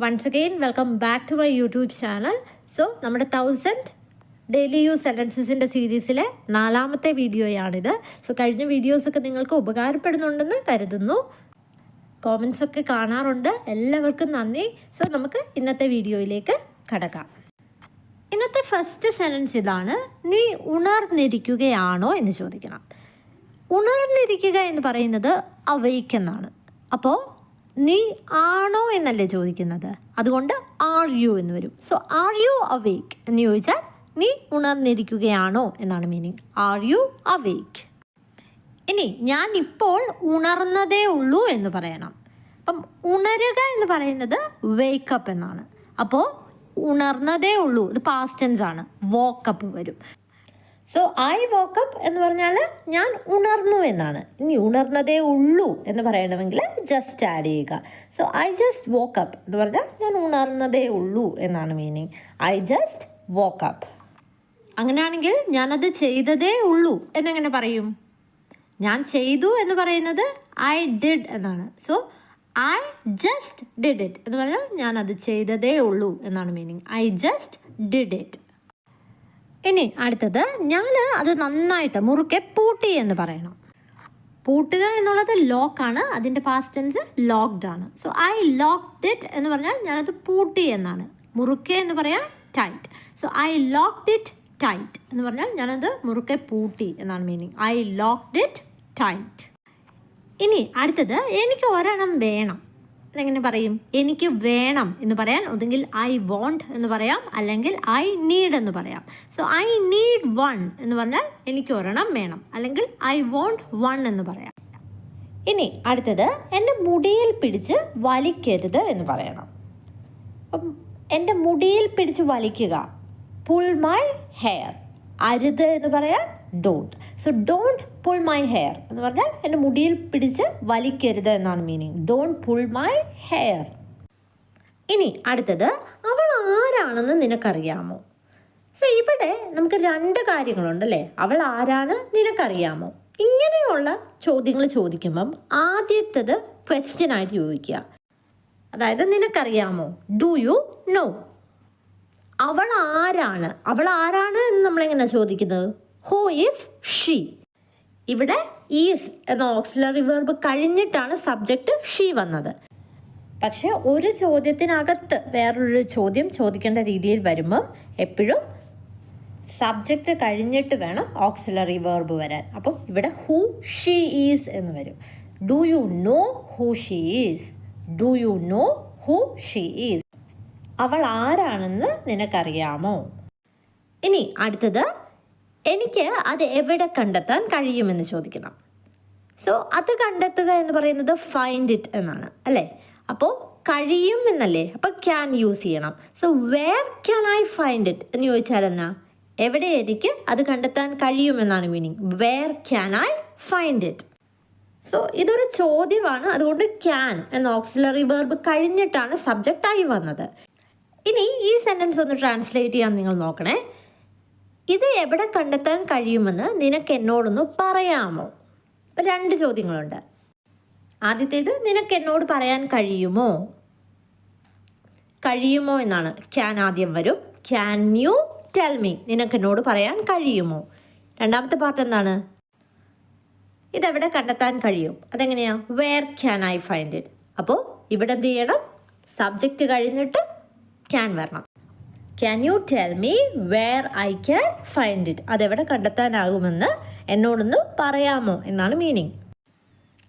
Once again, welcome back to my YouTube channel. So, നമ്മുടെ 1000 daily use സെൻറ്റൻസസിൻ്റെ സീരീസിലെ 4ാമത്തെ വീഡിയോയാണിത്. So കഴിഞ്ഞ വീഡിയോസൊക്കെ നിങ്ങൾക്ക് ഉപകാരപ്പെടുന്നുണ്ടെന്ന് കരുതുന്നു. കോമൻസ് ഒക്കെ കാണാറുണ്ട്. എല്ലാവർക്കും നന്ദി. സോ നമുക്ക് ഇന്നത്തെ വീഡിയോയിലേക്ക് കടക്കാം. ഇന്നത്തെ ഫസ്റ്റ് സെൻറ്റൻസ് ഇതാണ്: നീ ഉണർന്നിരിക്കുകയാണോ എന്ന് ചോദിക്കണം. ഉണർന്നിരിക്കുക എന്ന് പറയുന്നത് അവെയ്ക്ക് എന്നാണ്. അപ്പോൾ നീ ആണോ എന്നല്ലേ ചോദിക്കുന്നത്, അതുകൊണ്ട് ആർ യു എന്ന് വരും. സോ ആർ യു അവെയ്ക്ക് എന്ന് ചോദിച്ചാൽ നീ ഉണർന്നിരിക്കുകയാണോ എന്നാണ് മീനിങ്. Are U അവെയ്ക്ക്. ഇനി ഞാൻ ഇപ്പോൾ ഉണർന്നതേ ഉള്ളൂ എന്ന് പറയണം. അപ്പം ഉണരുക എന്ന് പറയുന്നത് വേക്കപ്പ് എന്നാണ്. അപ്പോൾ ഉണർന്നതേ ഉള്ളൂ, ഇത് പാസ്റ്റ് ടെൻസ് ആണ്, വോക്കപ്പ് വരും. സോ ഐ വോക്കപ്പ് എന്ന് പറഞ്ഞാൽ ഞാൻ ഉണർന്നു എന്നാണ്. ഇനി ഉണർന്നതേ ഉള്ളൂ എന്ന് പറയണമെങ്കിൽ ജസ്റ്റ് ആഡ് ചെയ്യുക. സോ ഐ ജസ്റ്റ് വോക്കപ്പ് എന്ന് പറഞ്ഞാൽ ഞാൻ ഉണർന്നതേ ഉള്ളൂ എന്നാണ് മീനിങ്. I just woke up. അങ്ങനെയാണെങ്കിൽ ഞാനത് ചെയ്തതേ ഉള്ളൂ എന്നെങ്ങനെ പറയും? ഞാൻ ചെയ്തു എന്ന് പറയുന്നത് ഐ ഡിഡ് എന്നാണ്. So I just did it എന്ന് പറഞ്ഞാൽ ഞാനത് ചെയ്തതേ ഉള്ളൂ എന്നാണ് meaning. I just did it. ഇനി അടുത്തത്, ഞാൻ അത് നന്നായിട്ട് മുറുക്കെ പൂട്ടി എന്ന് പറയണം. പൂട്ടുക എന്നുള്ളത് ലോക്കാണ്, അതിൻ്റെ പാസ്റ്റ് ടെൻസ് ലോക്ക്ഡ് ആണ്. സോ ഐ ലോക്ക്ഡ് ഇറ്റ് എന്ന് പറഞ്ഞാൽ ഞാനത് പൂട്ടി എന്നാണ്. മുറുക്കെ എന്ന് പറയാൻ tight. So I locked it tight എന്ന് പറഞ്ഞാൽ ഞാനത് മുറുക്കെ പൂട്ടി എന്നാണ് meaning. I locked it tight. ഇനി അടുത്തത്, എനിക്ക് ഒരെണ്ണം വേണം. അതെങ്ങനെ പറയും? എനിക്ക് വേണം എന്ന് പറയാൻ ഒന്നുകിൽ ഐ വോണ്ട് എന്ന് പറയാം, അല്ലെങ്കിൽ ഐ നീഡ് എന്ന് പറയാം. സോ ഐ നീഡ് വൺ എന്ന് പറഞ്ഞാൽ എനിക്ക് ഒരെണ്ണം വേണം, അല്ലെങ്കിൽ ഐ വോണ്ട് വൺ എന്ന് പറയാം. ഇനി അടുത്തത്, എൻ്റെ മുടിയിൽ പിടിച്ച് വലിക്കരുത് എന്ന് പറയണം. അപ്പം എൻ്റെ മുടിയിൽ പിടിച്ച് വലിക്കുക, പുൾ മൈ ഹെയർ. അരുത് എന്ന് പറയാൻ don't. So don't pull my hair എന്ന് പറഞ്ഞാൽ എൻ്റെ മുടിയിൽ പിടിച്ച് വലിക്കരുത് എന്നാണ് meaning. Don't pull my hair. ഇനി അടുത്തത്, അവൾ ആരാണെന്ന് നിനക്കറിയാമോ? സോ ഇവിടെ നമുക്ക് 2 കാര്യങ്ങളുണ്ടല്ലേ. അവൾ ആരാണ്, നിനക്കറിയാമോ? ഇങ്ങനെയുള്ള ചോദ്യങ്ങൾ ചോദിക്കുമ്പം ആദ്യത്തേത് ക്വസ്റ്റ്യൻ ആയിട്ട് ചോദിക്കുക. അതായത് നിനക്കറിയാമോ, ഡു യു നോ. അവൾ ആരാണ്, അവൾ ആരാണ് എന്ന് നമ്മളെങ്ങനെയാണ് ചോദിക്കുന്നത്? Who is she. ഇവിടെ ഈസ് എന്ന ഓക്സിലറി വെർബ് കഴിഞ്ഞിട്ടാണ് സബ്ജക്റ്റ് ഷീ വന്നത്. പക്ഷേ ഒരു ചോദ്യത്തിനകത്ത് വേറൊരു ചോദ്യം ചോദിക്കേണ്ട രീതിയിൽ വരുമ്പം എപ്പോഴും സബ്ജക്റ്റ് കഴിഞ്ഞിട്ട് വേണം ഓക്സിലറി വെർബ് വരാൻ. അപ്പം ഇവിടെ ഹൂ ഷീ ഈസ് എന്ന് വരും. Do you know who she is. Do you know who she is. അവൾ ആരാണെന്ന് നിനക്കറിയാമോ? ഇനി അടുത്തത്, എനിക്ക് അത് എവിടെ കണ്ടെത്താൻ കഴിയുമെന്ന് ചോദിക്കണം. സോ അത് കണ്ടെത്തുക എന്ന് പറയുന്നത് ഫൈൻഡ് ഇറ്റ് എന്നാണ് അല്ലേ. അപ്പോൾ കഴിയും എന്നല്ലേ, അപ്പോൾ ക്യാൻ യൂസ് ചെയ്യണം. So where can I find it എന്ന് ചോദിച്ചാൽ എന്നാ, എവിടെ എനിക്ക് അത് കണ്ടെത്താൻ കഴിയുമെന്നാണ് meaning. Where can I find it. So ഇതൊരു ചോദ്യമാണ്, അതുകൊണ്ട് ക്യാൻ എന്ന ഓക്സിലറി വെർബ് കഴിഞ്ഞിട്ടാണ് സബ്ജക്റ്റ് ആയി വന്നത്. ഇനി ഈ സെൻറ്റൻസ് ഒന്ന് ട്രാൻസ്ലേറ്റ് ചെയ്യാൻ നിങ്ങൾ നോക്കണേ. ഇത് എവിടെ കണ്ടെത്താൻ കഴിയുമെന്ന് നിനക്ക് എന്നോടൊന്ന് പറയാമോ? 2 ചോദ്യങ്ങളുണ്ട്. ആദ്യത്തേത്, നിനക്ക് എന്നോട് പറയാൻ കഴിയുമോ? കഴിയുമോ എന്നാണ്. ക്യാൻ ആദ്യം വരും. ക്യാൻ യു ടെൽ മീ, നിനക്ക് എന്നോട് പറയാൻ കഴിയുമോ? രണ്ടാമത്തെ പാർട്ട് എന്താണ്? ഇതെവിടെ കണ്ടെത്താൻ കഴിയും? അതെങ്ങനെയാ? Where can I find it. അപ്പോൾ ഇവിടെ എന്ത് ചെയ്യണം? സബ്ജക്റ്റ് കഴിഞ്ഞിട്ട് ക്യാൻ വരണം. Can you tell me where I can find it. അതെവിടെ കണ്ടെത്താനാകുമെന്ന് എന്നോടൊന്ന് പറയാമോ എന്നാണ് മീനിങ്.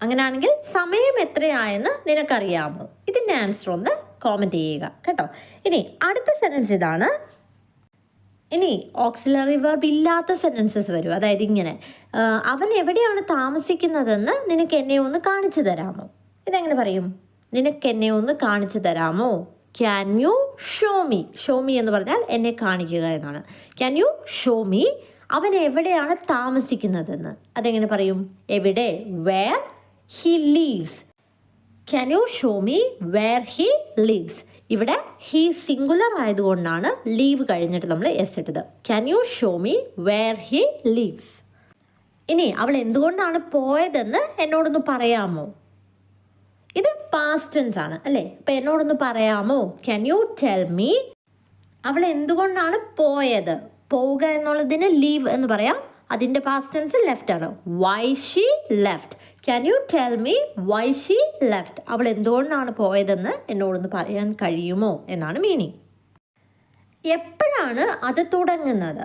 അങ്ങനെയാണെങ്കിൽ സമയം എത്രയായെന്ന് നിനക്കറിയാമോ? ഇതിൻ്റെ ആൻസർ ഒന്ന് കോമെൻറ്റ് ചെയ്യുക കേട്ടോ. ഇനി അടുത്ത സെൻറ്റൻസ് ഇതാണ്. ഇനി ഓക്സിലറി വെർബ് ഇല്ലാത്ത സെൻറ്റൻസസ് വരും. അതായത് ഇങ്ങനെ, അവൻ എവിടെയാണ് താമസിക്കുന്നതെന്ന് നിനക്ക് എന്നെ ഒന്ന് കാണിച്ചു തരാമോ? ഇതെങ്ങനെ പറയും? നിനക്ക് എന്നെ ഒന്ന് കാണിച്ചു തരാമോ? Can you show me. Show me എന്ന് പറഞ്ഞാൽ എന്നെ കാണിക്കുക എന്നാണ്. Can you show me. അവൻ എവിടെയാണ് താമസിക്കുന്നതെന്ന് അതെങ്ങനെ പറയും? എവിടെ? Where he lives. Can you show me where he lives. ഇവിടെ ഹി സിംഗുലർ ആയതുകൊണ്ടാണ് ലീവ് കഴിഞ്ഞിട്ട് നമ്മൾ എസ് ഇട്ടത്. Can you show me where he lives. ഇനി അവൾ എന്തുകൊണ്ടാണ് പോയതെന്ന് എന്നോടൊന്ന് പറയാമോ? ഇത് പാസ്റ്റ് ടെൻസ് ആണ് അല്ലേ? അപ്പം എന്നോടൊന്ന് പറയാമോ? Can you tell me? അവൾ എന്തുകൊണ്ടാണ് പോയത്? പോവുക എന്നുള്ളതിന് ലീവ് എന്ന് പറയാം. അതിൻ്റെ പാസ്റ്റ് ടെൻസ് ലെഫ്റ്റ് ആണ്. Why she left. Can you tell me why she left? അവൾ എന്തുകൊണ്ടാണ് പോയതെന്ന് എന്നോടൊന്ന് പറയാൻ കഴിയുമോ എന്നാണ് മീനിങ്. എപ്പോഴാണ് അത് തുടങ്ങുന്നത്?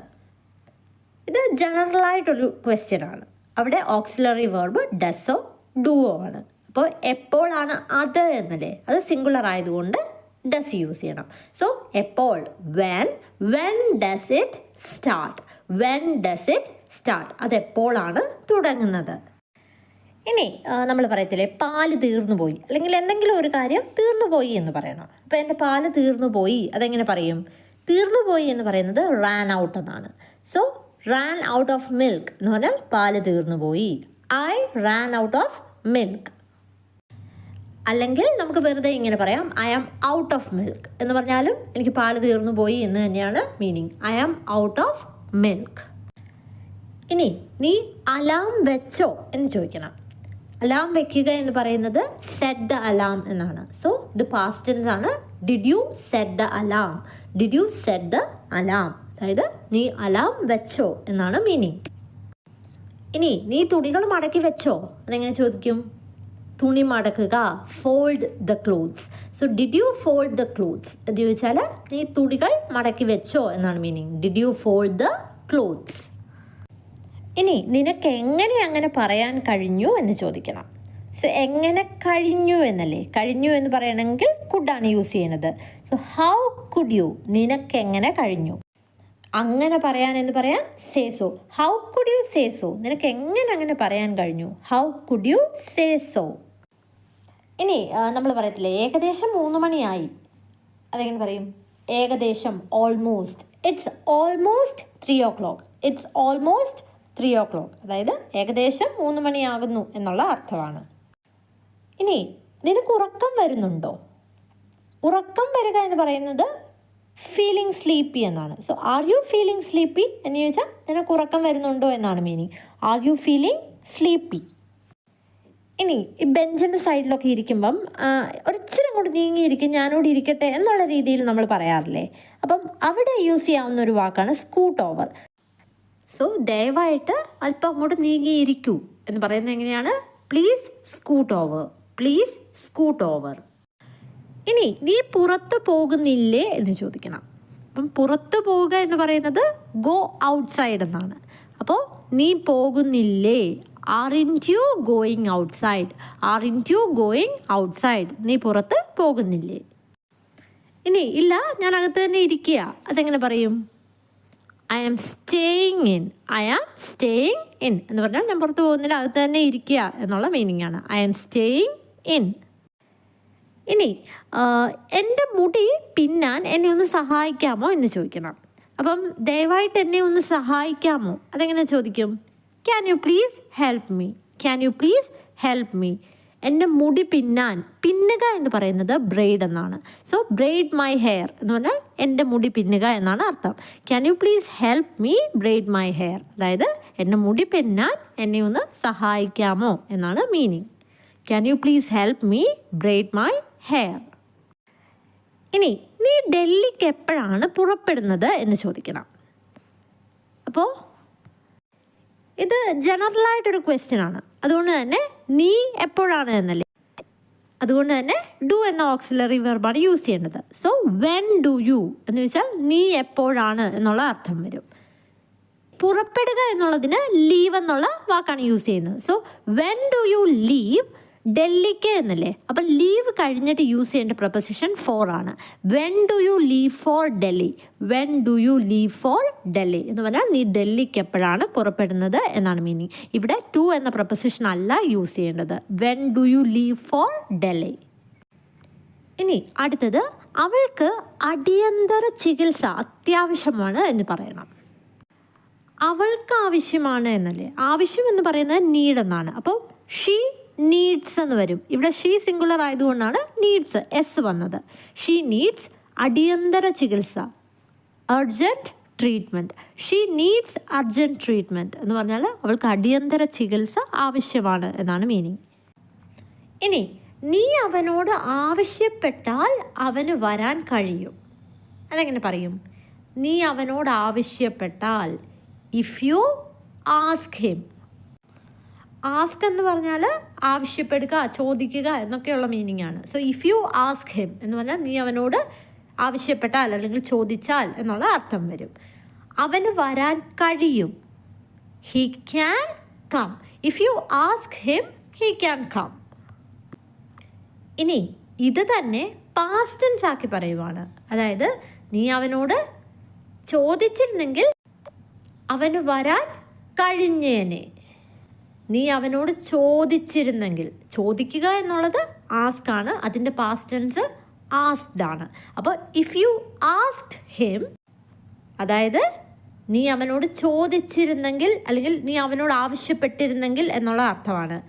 ഇത് ജനറലായിട്ടൊരു ക്വസ്റ്റ്യൻ ആണ്. അവിടെ ഓക്സിലറി വെർബ് ഡസോ ഡുവോ ആണ്. അപ്പോൾ എപ്പോഴാണ് അത് എന്നല്ലേ, അത് സിംഗുലർ ആയതുകൊണ്ട് ഡസ് യൂസ് ചെയ്യണം. സോ എപ്പോൾ, when does it start, when does it start, അതെപ്പോഴാണ് തുടങ്ങുന്നത്. ഇനി നമ്മൾ പറയത്തില്ലേ പാല് തീർന്നു പോയി, അല്ലെങ്കിൽ എന്തെങ്കിലും ഒരു കാര്യം തീർന്നു പോയി എന്ന് പറയണം. അപ്പോൾ എൻ്റെ പാല് തീർന്നു പോയി, അതെങ്ങനെ പറയും? തീർന്നു പോയി എന്ന് പറയുന്നത് റാൻ ഔട്ട് എന്നാണ്. So ran out of milk എന്ന് പറഞ്ഞാൽ പാല് തീർന്നു പോയി. I ran out of milk. അല്ലെങ്കിൽ നമുക്ക് വെറുതെ ഇങ്ങനെ പറയാം, I am out of milk എന്ന് പറഞ്ഞാലും എനിക്ക് പാല് തീർന്നു പോയി എന്ന് തന്നെയാണ് meaning. I am out of milk. ഇനി നീ അലാം വെച്ചോ എന്ന് ചോദിക്കണം. അലാം വെക്കുക എന്ന് പറയുന്നത് സെറ്റ് ദ അലാം എന്നാണ്. സോ ഇത് പാസ്റ്റ് ടെൻസ് ആണ്. Did you set the alarm? Did you set the alarm? അതായത് നീ അലാം വെച്ചോ എന്നാണ് മീനിങ്. ഇനി നീ തുണികൾ മടക്കി വെച്ചോ? അതെങ്ങനെ ചോദിക്കും? തുണി മടക്കുക, fold the clothes. So did you fold the clothes എന്ന് ചോദിച്ചാൽ നീ തുണികൾ മടക്കി വെച്ചോ എന്നാണ് meaning. Did you fold the clothes. ഇനി നിനക്ക് എങ്ങനെ അങ്ങനെ പറയാൻ കഴിഞ്ഞു എന്ന് ചോദിക്കണം. സോ എങ്ങനെ കഴിഞ്ഞു എന്നല്ലേ, കഴിഞ്ഞു എന്ന് പറയണമെങ്കിൽ കുഡാണ് യൂസ് ചെയ്യണത്. സോ ഹൗ കുഡ് യു, നിനക്കെങ്ങനെ കഴിഞ്ഞു. അങ്ങനെ പറയാൻ എന്ന് പറയാൻ say so. How could you say so, നിനക്ക് എങ്ങനെ അങ്ങനെ പറയാൻ കഴിഞ്ഞു. How could you say so. ഇനി നമ്മൾ പറയത്തില്ലേ ഏകദേശം 3 മണിയായി, അതെങ്ങനെ പറയും? ഏകദേശം, almost. It's almost 3 o'clock. It's almost 3 o'clock. അതായത് ഏകദേശം 3 മണിയാകുന്നു എന്നുള്ള അർത്ഥമാണ്. ഇനി നിനക്ക് ഉറക്കം വരുന്നുണ്ടോ? ഉറക്കം വരിക എന്ന് പറയുന്നത് ഫീലിംഗ് സ്ലീപ്പി എന്നാണ്. So are you feeling sleepy എന്ന് ചോദിച്ചാൽ നിനക്ക് ഉറക്കം വരുന്നുണ്ടോ എന്നാണ് meaning. Are you feeling sleepy. ഇനി ഈ ബെഞ്ചിൻ്റെ സൈഡിലൊക്കെ ഇരിക്കുമ്പം ഒരിച്ചിരി അങ്ങോട്ട് നീങ്ങിയിരിക്കും, ഞാനോട് ഇരിക്കട്ടെ എന്നുള്ള രീതിയിൽ നമ്മൾ പറയാറില്ലേ. അപ്പം അവിടെ യൂസ് ചെയ്യാവുന്ന ഒരു വാക്കാണ് സ്കൂട്ട് ഓവർ. സോ ദയവായിട്ട് അല്പം അങ്ങോട്ട് നീങ്ങിയിരിക്കൂ എന്ന് പറയുന്നത് എങ്ങനെയാണ്? Please scoot over, please scoot over. ഇനി നീ പുറത്ത് പോകുന്നില്ലേ എന്ന് ചോദിക്കണം. അപ്പം പുറത്ത് പോവുക എന്ന് പറയുന്നത് ഗോ ഔട്ട്സൈഡ് എന്നാണ്. അപ്പോൾ നീ പോകുന്നില്ലേ, aren't you going outside, aren't you going outside, നീ പുറത്ത് പോകുന്നില്ലേ. ഇനി ഇല്ല ഞാൻ അകത്ത് തന്നെ ഇരിക്കുക, അതെങ്ങനെ പറയും? I am staying in, I am staying in എന്ന് പറഞ്ഞാൽ ഞാൻ പുറത്ത് പോകുന്നില്ല, അകത്ത് തന്നെ ഇരിക്കുക എന്നുള്ള മീനിങ് ആണ്. I am staying in. ഇനി എൻ്റെ മുടി പിന്നാൻ എന്നെ ഒന്ന് സഹായിക്കാമോ എന്ന് ചോദിക്കണം. അപ്പം ദയവായിട്ട് എന്നെ ഒന്ന് സഹായിക്കാമോ, അതെങ്ങനെ ചോദിക്കും? Can you please help me, can you please help me. എൻ്റെ മുടി പിന്നാൻ, പിന്നുക എന്ന് പറയുന്നത് ബ്രെയ്ഡ് എന്നാണ്. സോ ബ്രെയ്ഡ് മൈ ഹെയർ എന്ന് പറഞ്ഞാൽ എൻ്റെ മുടി പിന്നുക എന്നാണ് അർത്ഥം. Can you please help me braid my hair, അതായത് എൻ്റെ മുടി പിന്നാൻ എന്നെ ഒന്ന് സഹായിക്കാമോ എന്നാണ് meaning. Can you please help me braid my hair. ഇനി നീ ഡൽഹിക്ക് എപ്പോഴാണ് പുറപ്പെടുന്നത് എന്ന് ചോദിക്കണം. അപ്പോൾ ഇത് ജനറലായിട്ടൊരു ക്വസ്റ്റ്യൻ ആണ്. അതുകൊണ്ട് തന്നെ നീ എപ്പോഴാണ് എന്നല്ലേ, അതുകൊണ്ട് തന്നെ ഡു എന്ന ഓക്സിലറി വെർബാണ് യൂസ് ചെയ്യേണ്ടത്. സോ വെൻ ഡു യു എന്ന് ചോദിച്ചാൽ നീ എപ്പോഴാണ് എന്നുള്ള അർത്ഥം വരും. പുറപ്പെടുക എന്നുള്ളതിന് ലീവ് എന്നുള്ള വാക്കാണ് യൂസ് ചെയ്യുന്നത്. So when do you leave ഡൽഹിക്ക് എന്നല്ലേ. അപ്പം ലീവ് കഴിഞ്ഞിട്ട് യൂസ് ചെയ്യേണ്ട പ്രൊപ്പസിഷൻ ഫോർ ആണ്. When do you leave for Delhi, when do you leave for Delhi എന്ന് പറഞ്ഞാൽ നീ ഡൽഹിക്ക് എപ്പോഴാണ് പുറപ്പെടുന്നത് എന്നാണ് മീനിങ്. ഇവിടെ ടു എന്ന പ്രൊപ്പസിഷൻ അല്ല യൂസ് ചെയ്യേണ്ടത്. When do you leave for Delhi. ഇനി അടുത്തത്, അവൾക്ക് അടിയന്തര ചികിത്സ അത്യാവശ്യമാണ് എന്ന് പറയണം. അവൾക്ക് ആവശ്യമാണ് എന്നല്ലേ. ആവശ്യം എന്ന് പറയുന്നത് നീഡ് എന്നാണ്. അപ്പോൾ ഷീ നീഡ്സ് എന്ന് വരും. ഇവിടെ ഷീ സിംഗുലർ ആയതുകൊണ്ടാണ് നീഡ്സ് എസ് വന്നത്. ഷീ നീഡ്സ് അടിയന്തര ചികിത്സ, urgent treatment. She needs urgent treatment എന്ന് പറഞ്ഞാൽ അവൾക്ക് അടിയന്തര ചികിത്സ ആവശ്യമാണ് എന്നാണ് മീനിങ്. ഇനി നീ അവനോട് ആവശ്യപ്പെട്ടാൽ അവന് വരാൻ കഴിയും. അതെങ്ങനെ പറയും? നീ അവനോട് ആവശ്യപ്പെട്ടാൽ, if you ask him. Ask എന്ന് പറഞ്ഞാൽ ആവശ്യപ്പെടുക, ചോദിക്കുക എന്നൊക്കെയുള്ള മീനിങ് ആണ്. So if you ask him എന്ന് പറഞ്ഞാൽ നീ അവനോട് ആവശ്യപ്പെട്ടാൽ അല്ലെങ്കിൽ ചോദിച്ചാൽ എന്നുള്ള അർത്ഥം വരും. അവന് വരാൻ കഴിയും. He can come. If you ask him he can come. ഇനി ഇത് തന്നെ പാസ്റ്റ് ടെൻസ് ആക്കി പറയുവാണ്. അതായത് നീ അവനോട് ചോദിച്ചിരുന്നെങ്കിൽ അവന് വരാൻ കഴിഞ്ഞേനെ. നീ അവനോട് ചോദിച്ചിരുന്നെങ്കിൽ, ചോദിക്കുക എന്നുള്ളത് ആസ്ക് ആണ്, അതിൻ്റെ പാസ്റ്റ് ടെൻസ് ആസ്ക്ഡ് ആണ്. അപ്പോൾ ഇഫ് യു ആസ്ക്ഡ് ഹിം, അതായത് നീ അവനോട് ചോദിച്ചിരുന്നെങ്കിൽ അല്ലെങ്കിൽ നീ അവനോട് ആവശ്യപ്പെട്ടിരുന്നെങ്കിൽ എന്നുള്ള അർത്ഥമാണ്.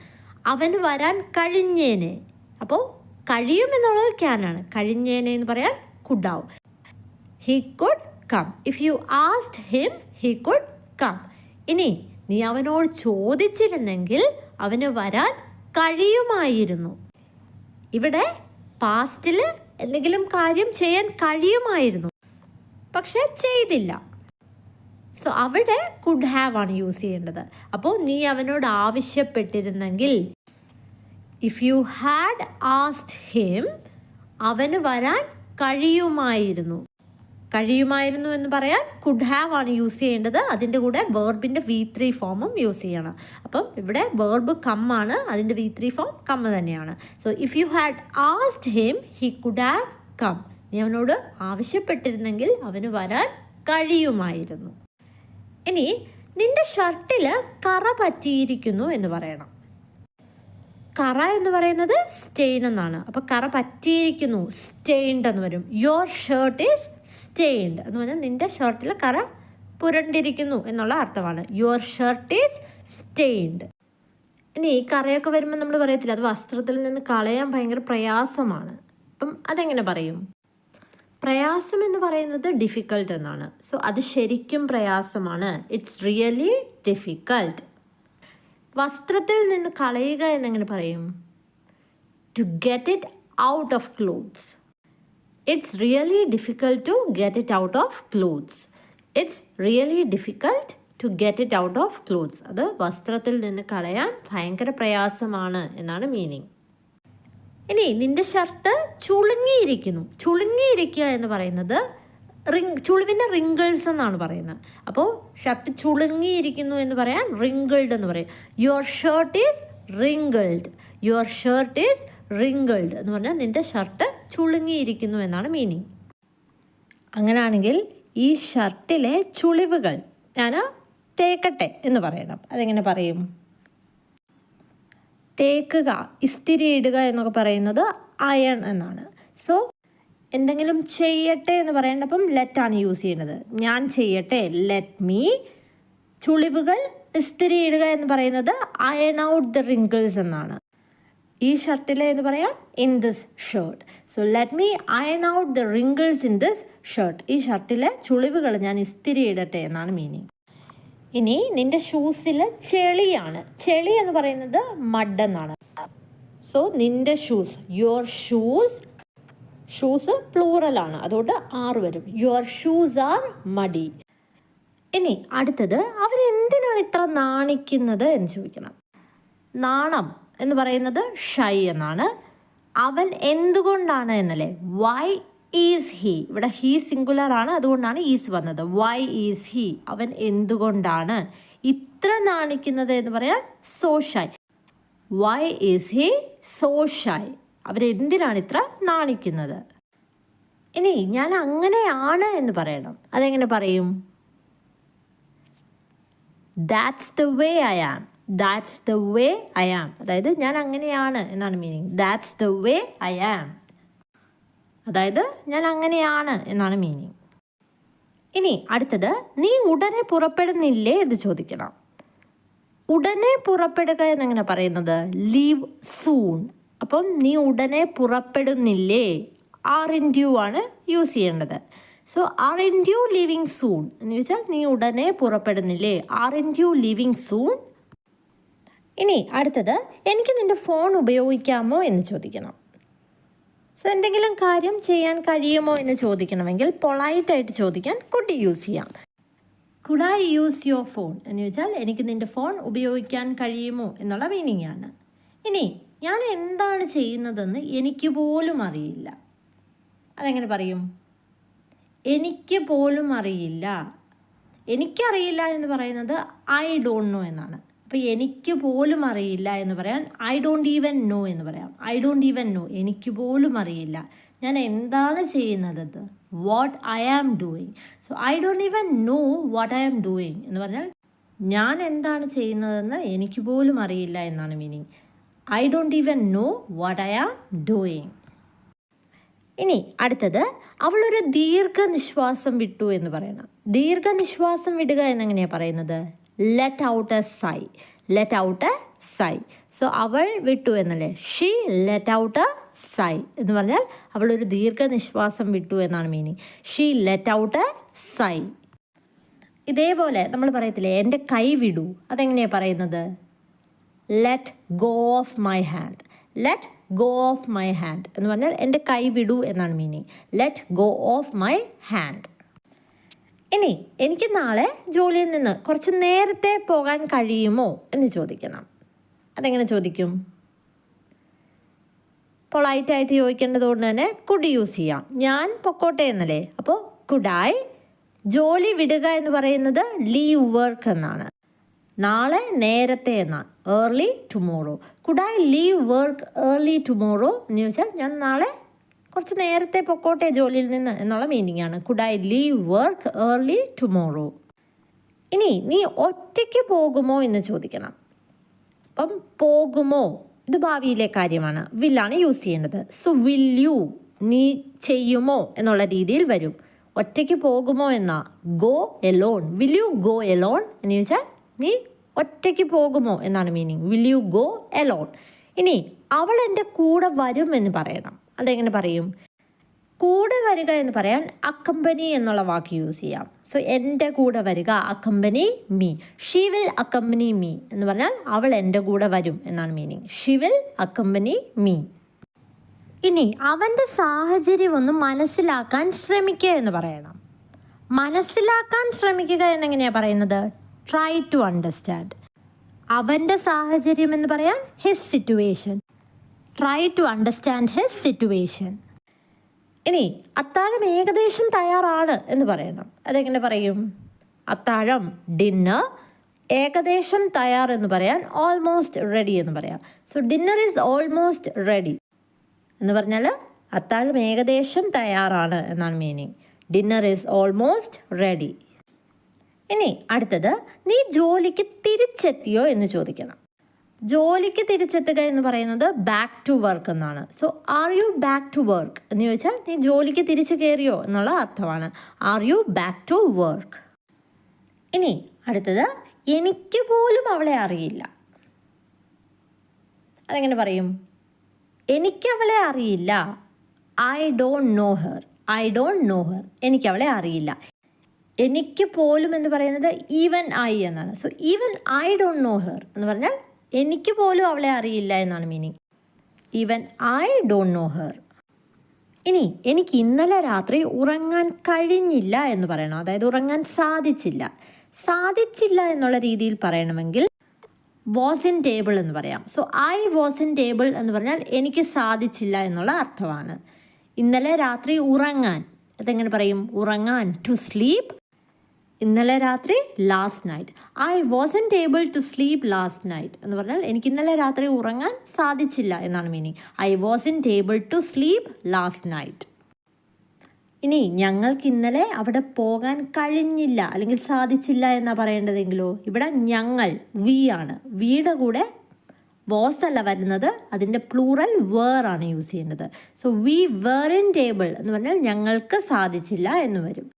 അവന് വരാൻ കഴിഞ്ഞേനെ. അപ്പോൾ കഴിയും എന്നുള്ളത് ക്യാൻ ആണ്. കഴിഞ്ഞേനെ എന്ന് പറയാൻ കുഡ് ആവും. He could come. If you asked him he could come. ഇനി നീ അവനോട് ചോദിച്ചിരുന്നെങ്കിൽ അവന് വരാൻ കഴിയുമായിരുന്നു. ഇവിടെ പാസ്റ്റിൽ എന്തെങ്കിലും കാര്യം ചെയ്യാൻ കഴിയുമായിരുന്നു, പക്ഷെ ചെയ്തില്ല. സോ അവിടെ കുഡ് ഹാവ് ആണ് യൂസ് ചെയ്യേണ്ടത്. അപ്പോൾ നീ അവനോട് ആവശ്യപ്പെട്ടിരുന്നെങ്കിൽ, if you had asked him, അവന് വരാൻ കഴിയുമായിരുന്നു. കഴിയുമായിരുന്നു എന്ന് പറയാൻ കുഡ് ഹാവ് ആണ് യൂസ് ചെയ്യേണ്ടത്. അതിൻ്റെ കൂടെ വേർബിൻ്റെ V3 ഫോമും യൂസ് ചെയ്യണം. അപ്പം ഇവിടെ വേർബ് കം ആണ്, അതിൻ്റെ V3 ഫോം കം തന്നെയാണ്. So if you had asked him he could have come. നീ അവനോട് ആവശ്യപ്പെട്ടിരുന്നെങ്കിൽ അവന് വരാൻ കഴിയുമായിരുന്നു. ഇനി നിന്റെ ഷർട്ടിൽ കറ പറ്റിയിരിക്കുന്നു എന്ന് പറയണം. കറ എന്ന് പറയുന്നത് സ്റ്റെയിൻ എന്നാണ്. അപ്പോൾ കറ പറ്റിയിരിക്കുന്നു, സ്റ്റെയിൻഡ് എന്ന് വരും. യുവർ ഷർട്ട് ഈസ് സ്റ്റെയിൻഡ് എന്ന് പറഞ്ഞാൽ നിന്റെ ഷർട്ടിൽ കറ പുരണ്ടിരിക്കുന്നു എന്നുള്ള അർത്ഥമാണ്. Your shirt is stained. ഇനി ഈ കറയൊക്കെ വരുമ്പോൾ നമ്മൾ പറയത്തില്ല, അത് വസ്ത്രത്തിൽ നിന്ന് കളയാൻ ഭയങ്കര പ്രയാസമാണ്. അപ്പം അതെങ്ങനെ പറയും? പ്രയാസം എന്ന് പറയുന്നത് ഡിഫിക്കൾട്ട് എന്നാണ്. സോ അത് ശരിക്കും പ്രയാസമാണ്. It's really difficult. വസ്ത്രത്തിൽ നിന്ന് കളയുക എന്നെങ്ങനെ പറയും? To get it out of clothes. It's really difficult to get it out of clothes. It's really difficult to get it out of clothes. അത് വസ്ത്രത്തിൽ നിന്ന് കളയാൻ ഭയങ്കര പ്രയാസമാണ് എന്നാണ് മീനിങ്. ഇനി നിന്റെ ഷർട്ട് ചുളുങ്ങിയിരിക്കുന്നു. ചുളുങ്ങിയിരിക്കുക എന്ന് പറയുന്നത് ചുളിവിൻ്റെ റിങ്കിൾസ് എന്നാണ് പറയുന്നത്. അപ്പോൾ ഷർട്ട് ചുളുങ്ങിയിരിക്കുന്നു എന്ന് പറയാൻ റിങ്കിൾഡ് എന്ന് പറയും. Your shirt is wrinkled. Your shirt is wrinkled എന്ന് പറഞ്ഞാൽ നിന്റെ ഷർട്ട് ചുളുങ്ങിയിരിക്കുന്നു എന്നാണ് മീനിങ്. അങ്ങനെയാണെങ്കിൽ ഈ ഷർട്ടിലെ ചുളിവുകൾ ഞാൻ തേക്കട്ടെ എന്ന് പറയണം. അതെങ്ങനെ പറയും? തേക്കുക, ഇസ്തിരി ഇടുക എന്നൊക്കെ പറയുന്നത് അയൺ എന്നാണ്. സോ എന്തെങ്കിലും ചെയ്യട്ടെ എന്ന് പറയേണ്ടപ്പം ലെറ്റാണ് യൂസ് ചെയ്യുന്നത്. ഞാൻ ചെയ്യട്ടെ, ലെറ്റ് മീ. ചുളിവുകൾ ഇസ്തിരി ഇടുക എന്ന് പറയുന്നത് അയൺ ഔട്ട് ദ റിങ്കിൾസ് എന്നാണ്. ഈ ഷർട്ടിലെ എന്ന് പറയാം in this shirt. So let me iron out the wrinkles in this shirt. ഈ ഷർട്ടിലെ ചുളിവുകൾ ഞാൻ ഇസ്തിരി ഇടട്ടെ എന്നാണ് മീനിങ്. ഇനി നിന്റെ ഷൂസിൽ ചെളിയാണ്. ചെളി എന്ന് പറയുന്നത് മഡ് എന്നാണ്. സോ നിന്റെ ഷൂസ്, യുവർ ഷൂസ്. ഷൂസ് പ്ലൂറലാണ്, അതുകൊണ്ട് 6 വരും. യുവർ ഷൂസ് ആർ മഡി. ഇനി അടുത്തത്, അവരെന്തിനാണ് ഇത്ര നാണിക്കുന്നത് എന്ന് ചോദിക്കണം. നാണം എന്ന് പറയുന്നത് ഷൈ എന്നാണ്. അവൻ എന്തുകൊണ്ടാണ് എന്നല്ലേ, വൈ ഈസ് ഹി. ഇവിടെ ഹി സിംഗുലർ ആണ്, അതുകൊണ്ടാണ് ഈസ് വന്നത്. വൈ ഈസ് ഹി, അവൻ എന്തുകൊണ്ടാണ് ഇത്ര നാണിക്കുന്നത് എന്ന് പറയാൻ so shy. Why is he so shy, അവരെന്തിനാണ് ഇത്ര നാണിക്കുന്നത്. ഇനി ഞാൻ അങ്ങനെയാണ് എന്ന് പറയണം. അതെങ്ങനെ പറയും? That's the way I am. That's the way I am, അതായത് ഞാൻ അങ്ങനെയാണ് എന്നാണ് meaning. That's the way I am, അതായത് ഞാൻ അങ്ങനെയാണ് എന്നാണ് മീനിങ്. ഇനി അടുത്തത്, നീ ഉടനെ പുറപ്പെടുന്നില്ലേ എന്ന് ചോദിക്കണം. ഉടനെ പുറപ്പെടുക എന്നെങ്ങനെ പറയുന്നത്? Leave soon. അപ്പം നീ ഉടനെ പുറപ്പെടുന്നില്ലേ, ആറിൻഡ് യു ആണ് യൂസ് ചെയ്യേണ്ടത്. സോ ആറിൻഡ് യു ലീവിങ് സൂൺ എന്ന് ചോദിച്ചാൽ നീ ഉടനെ പുറപ്പെടുന്നില്ലേ, ആറിൻഡ് യു ലീവിങ് സൂൺ. ഇനി അടുത്തത്, എനിക്ക് നിൻ്റെ ഫോൺ ഉപയോഗിക്കാമോ എന്ന് ചോദിക്കണം. സോ എന്തെങ്കിലും കാര്യം ചെയ്യാൻ കഴിയുമോ എന്ന് ചോദിക്കണമെങ്കിൽ പൊളൈറ്റായിട്ട് ചോദിക്കാൻ കുഡ് യൂസ് ചെയ്യാം. Could I use your phone എന്ന് ചോദിച്ചാൽ എനിക്ക് നിൻ്റെ ഫോൺ ഉപയോഗിക്കാൻ കഴിയുമോ എന്നുള്ള മീനിങ് ആണ്. ഇനി ഞാൻ എന്താണ് ചെയ്യുന്നതെന്ന് എനിക്ക് പോലും അറിയില്ല. അതെങ്ങനെ പറയും? എനിക്ക് പോലും അറിയില്ല. എനിക്കറിയില്ല എന്ന് പറയുന്നത് ഐ ഡോണ്ട് നോ എന്നാണ്. അപ്പോൾ എനിക്ക് പോലും അറിയില്ല എന്ന് പറയാൻ ഐ ഡോണ്ട് ഈവൻ നോ എന്ന് പറയാം. ഐ ഡോണ്ട് ഈവൻ നോ, എനിക്ക് പോലും അറിയില്ല ഞാൻ എന്താണ് ചെയ്യുന്നത്. What I am doing. So I don't even know what I am doing എന്ന് പറഞ്ഞാൽ ഞാൻ എന്താണ് ചെയ്യുന്നതെന്ന് എനിക്ക് പോലും അറിയില്ല എന്നാണ് meaning. I don't even know what I am doing. ഇനി അടുത്തത്, അവളൊരു ദീർഘനിശ്വാസം വിട്ടു എന്ന് പറയണം. ദീർഘനിശ്വാസം വിടുക എന്നെങ്ങനെയാണ് പറയുന്നത്? Let out a sigh. Let out a sigh. So അവൾ വിട്ടു എന്നല്ലേ, she let out a sigh എന്ന് പറഞ്ഞാൽ അവളൊരു ദീർഘനിശ്വാസം വിട്ടു എന്നാണ് meaning. She let out a sigh. ഇതേപോലെ നമ്മൾ പറയത്തില്ലേ എൻ്റെ കൈ വിടൂ, അതെങ്ങനെയാണ് പറയുന്നത്? Let go of my hand. Let go of my hand എന്ന് പറഞ്ഞാൽ എൻ്റെ കൈ വിടൂ എന്നാണ് meaning. Let go of my hand. ഇനി എനിക്ക് നാളെ ജോലിയിൽ നിന്ന് കുറച്ച് നേരത്തെ പോകാൻ കഴിയുമോ എന്ന് ചോദിക്കണം. അതെങ്ങനെ ചോദിക്കും? പൊളൈറ്റായിട്ട് ചോദിക്കേണ്ടത് കൊണ്ട് തന്നെ കുഡ് യൂസ് ചെയ്യാം. ഞാൻ പൊക്കോട്ടെ എന്നല്ലേ, അപ്പോൾ കുഡ് ഐ. ജോലി വിടുക എന്ന് പറയുന്നത് ലീവ് വർക്ക് എന്നാണ്. നാളെ നേരത്തെ എന്നാണ്, early tomorrow. Could I leave work early tomorrow എന്ന് ചോദിച്ചാൽ ഞാൻ നാളെ കുറച്ച് നേരത്തെ പൊക്കോട്ടെ ജോലിയിൽ നിന്ന് എന്നുള്ള മീനിങ് ആണ്. Could I leave work early tomorrow. ഇനി നീ ഒറ്റയ്ക്ക് പോകുമോ എന്ന് ചോദിക്കണം. അപ്പം പോകുമോ ഇത് ഭാവിയിലെ കാര്യമാണ്, വില്ലാണ് യൂസ് ചെയ്യേണ്ടത്. സോ വിൽ യു, നീ ചെയ്യുമോ എന്നുള്ള രീതിയിൽ വരും. ഒറ്റയ്ക്ക് പോകുമോ എന്നാ go alone. Will you go alone എന്ന് ചോദിച്ചാൽ നീ ഒറ്റയ്ക്ക് പോകുമോ എന്നാണ് meaning. Will you go alone. ഇനി അവൾ എൻ്റെ കൂടെ വരും എന്ന് പറയണം. അതെങ്ങനെ പറയും? കൂടെ വരിക എന്ന് പറയാൻ അക്കമ്പനി എന്നുള്ള വാക്ക് യൂസ് ചെയ്യാം. സോ എൻ്റെ കൂടെ വരിക, accompany me. She will accompany me എന്ന് പറഞ്ഞാൽ അവൾ എൻ്റെ കൂടെ വരും എന്നാണ് meaning. She will accompany me. ഇനി അവൻ്റെ സാഹചര്യം ഒന്ന് മനസ്സിലാക്കാൻ ശ്രമിക്കുക എന്ന് പറയണം. മനസ്സിലാക്കാൻ ശ്രമിക്കുക എന്നെങ്ങനെയാണ് പറയുന്നത്? Try to understand. അവൻ്റെ സാഹചര്യം എന്ന് പറയാൻ his situation. Try to understand his situation. ഇനി അത്താഴം ഏകദേശം തയ്യാറാണ് എന്ന് പറയണം. അതെങ്ങനെ പറയും? അത്താഴം ഡിന്നർ ഏകദേശം തയ്യാർ എന്ന് പറയാൻ ഓൾമോസ്റ്റ് റെഡി എന്ന് പറയാം. So dinner is almost ready എന്ന് പറഞ്ഞാൽ അത്താഴം ഏകദേശം തയ്യാറാണ് എന്നാണ് meaning. Dinner is almost ready. ഇനി അടുത്തത്, നീ ജോലിക്ക് തിരിച്ചെത്തിയോ എന്ന് ചോദിക്കണം. ജോലിക്ക് തിരിച്ചെത്തുക എന്ന് പറയുന്നത് ബാക്ക് ടു വർക്ക് എന്നാണ്. So are you back to work എന്ന് ചോദിച്ചാൽ നീ ജോലിക്ക് തിരിച്ചു കയറിയോ എന്നുള്ള അർത്ഥമാണ്. Are you back to work. ഇനി അടുത്തത്, എനിക്ക് പോലും അവളെ അറിയില്ല. അതെങ്ങനെ പറയും? എനിക്കവളെ അറിയില്ല. I don't know her. I don't know her. എനിക്കവളെ അറിയില്ല. എനിക്ക് പോലും എന്ന് പറയുന്നത് ഈവൻ ഐ എന്നാണ്. So even I don't know her എന്ന് പറഞ്ഞാൽ എനിക്ക് പോലും അവളെ അറിയില്ല എന്നാണ് meaning. Even I don't know her. ഇനി എനിക്ക് ഇന്നലെ രാത്രി ഉറങ്ങാൻ കഴിഞ്ഞില്ല എന്ന് പറയണം. അതായത് ഉറങ്ങാൻ സാധിച്ചില്ല. സാധിച്ചില്ല എന്നുള്ള രീതിയിൽ പറയണമെങ്കിൽ വാസ് ഇൻ ടേബിൾ എന്ന് പറയാം. So I was in table എന്ന് പറഞ്ഞാൽ എനിക്ക് സാധിച്ചില്ല എന്നുള്ള അർത്ഥമാണ്. ഇന്നലെ രാത്രി ഉറങ്ങാൻ, അതെങ്ങനെ പറയും? ഉറങ്ങാൻ, ടു സ്ലീപ്പ്. ഇന്നലെ രാത്രി last night. I wasn't able to sleep last night എന്ന് പറഞ്ഞാൽ എനിക്ക് ഇന്നലെ രാത്രി ഉറങ്ങാൻ സാധിച്ചില്ല എന്നാണ് meaning. I wasn't able to sleep last night. ഇനി ഞങ്ങൾക്ക് ഇന്നലെ അവിടെ പോകാൻ കഴിഞ്ഞില്ല അല്ലെങ്കിൽ സാധിച്ചില്ല എന്നാണ് പറയേണ്ടതെങ്കിലോ, ഇവിടെ ഞങ്ങൾ വി ആണ്. വിയുടെ കൂടെ വാസ് അല്ല വരുന്നത്, അതിൻ്റെ പ്ലൂറൽ വേർ ആണ് യൂസ് ചെയ്യുന്നത്. സോ വി വെറിൻറ്റ് ഏബിൾ എന്ന് പറഞ്ഞാൽ ഞങ്ങൾക്ക് സാധിച്ചില്ല എന്ന് വരും.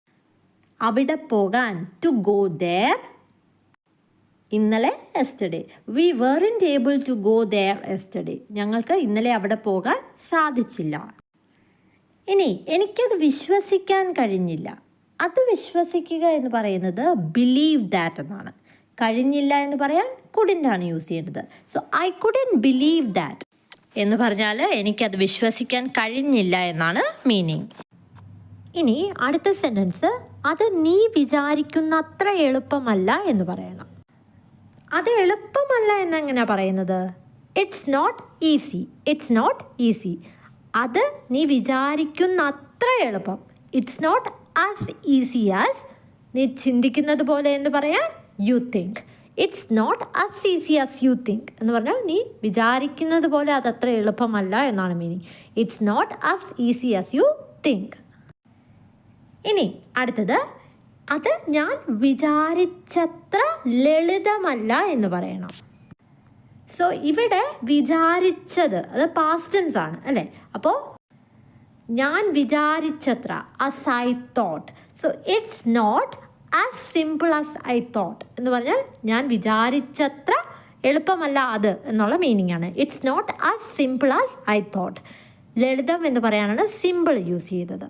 അവിടെ പോകാൻ, ടു ഗോ ദേർ. ഇന്നലെ yesterday. We weren't able to go there yesterday. ഞങ്ങൾക്ക് ഇന്നലെ അവിടെ പോകാൻ സാധിച്ചില്ല. ഇനി എനിക്കത് വിശ്വസിക്കാൻ കഴിഞ്ഞില്ല. അത് വിശ്വസിക്കുക എന്ന് പറയുന്നത് ബിലീവ് ദാറ്റ് എന്നാണ്. കഴിഞ്ഞില്ല എന്ന് പറയാൻ couldn't ആണ് യൂസ് ചെയ്യേണ്ടത്. So I couldn't believe that എന്ന് പറഞ്ഞാൽ എനിക്കത് വിശ്വസിക്കാൻ കഴിഞ്ഞില്ല എന്നാണ് മീനിങ്. ഇനി അടുത്ത സെൻറ്റൻസ്, അത് നീ വിചാരിക്കുന്ന അത്ര എളുപ്പമല്ല എന്ന് പറയണം. അത് എളുപ്പമല്ല എന്നെങ്ങനെയാണ് പറയുന്നത്? It's not easy. It's not easy. അത് നീ വിചാരിക്കുന്ന അത്ര എളുപ്പം. It's not as easy as, നീ ചിന്തിക്കുന്നത് പോലെ എന്ന് പറയാൻ you think. It's not as easy as you think എന്ന് പറഞ്ഞാൽ നീ വിചാരിക്കുന്നത് പോലെ അതത്ര എളുപ്പമല്ല എന്നാണ് meaning. It's not as easy as you think. ഇനി അടുത്തത്, അത് ഞാൻ വിചാരിച്ചത്ര ലളിതമല്ല എന്ന് പറയണം. സോ ഇവിടെ വിചാരിച്ചത് അത് പാസ്റ്റ് ടെൻസ് ആണ് അല്ലേ? അപ്പോൾ ഞാൻ വിചാരിച്ചത്ര, as I thought. So it's not as simple as I thought എന്ന് പറഞ്ഞാൽ ഞാൻ വിചാരിച്ചത്ര എളുപ്പമല്ല അത് എന്നുള്ള മീനിങ് ആണ്. It's not as simple as I thought. ലളിതം എന്ന് പറയാനാണ് സിമ്പിൾ യൂസ് ചെയ്തത്.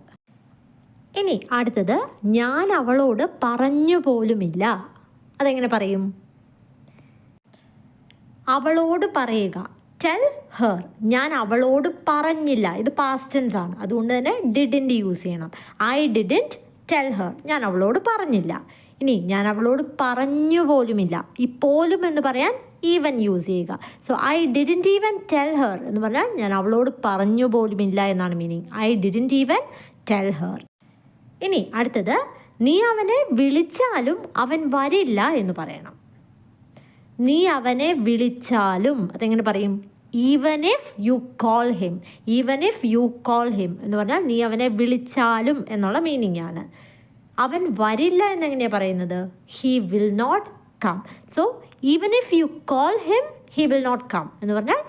ഇനി അടുത്തത്, ഞാൻ അവളോട് പറഞ്ഞു പോലുമില്ല. അതെങ്ങനെ പറയും? അവളോട് പറയുക, ടെൽ ഹെർ. ഞാൻ അവളോട് പറഞ്ഞില്ല, ഇത് പാസ്റ്റ് ടെൻസ് ആണ്, അതുകൊണ്ട് തന്നെ ഡിഡിൻറ്റ് യൂസ് ചെയ്യണം. ഐ ഡിഡിൻറ്റ് ടെൽ ഹെർ, ഞാൻ അവളോട് പറഞ്ഞില്ല. ഇനി ഞാൻ അവളോട് പറഞ്ഞു പോലുമില്ല, ഈ പോലും എന്ന് പറയാൻ ഈവൻ യൂസ് ചെയ്യുക. So I didn't even tell her എന്ന് പറഞ്ഞാൽ ഞാൻ അവളോട് പറഞ്ഞു പോലുമില്ല എന്നാണ് meaning. I didn't even tell her. ഇനി അടുത്തത്, നീ അവനെ വിളിച്ചാലും അവൻ വരില്ല എന്ന് പറയണം. നീ അവനെ വിളിച്ചാലും അതെങ്ങനെ പറയും? Even if you call him. Even if you call him എന്ന് പറഞ്ഞാൽ നീ അവനെ വിളിച്ചാലും എന്നുള്ള മീനിങ് ആണ്. അവൻ വരില്ല എന്നെങ്ങനെയാണ് പറയുന്നത്? He will not come. So even if you call him he will not come എന്ന് പറഞ്ഞാൽ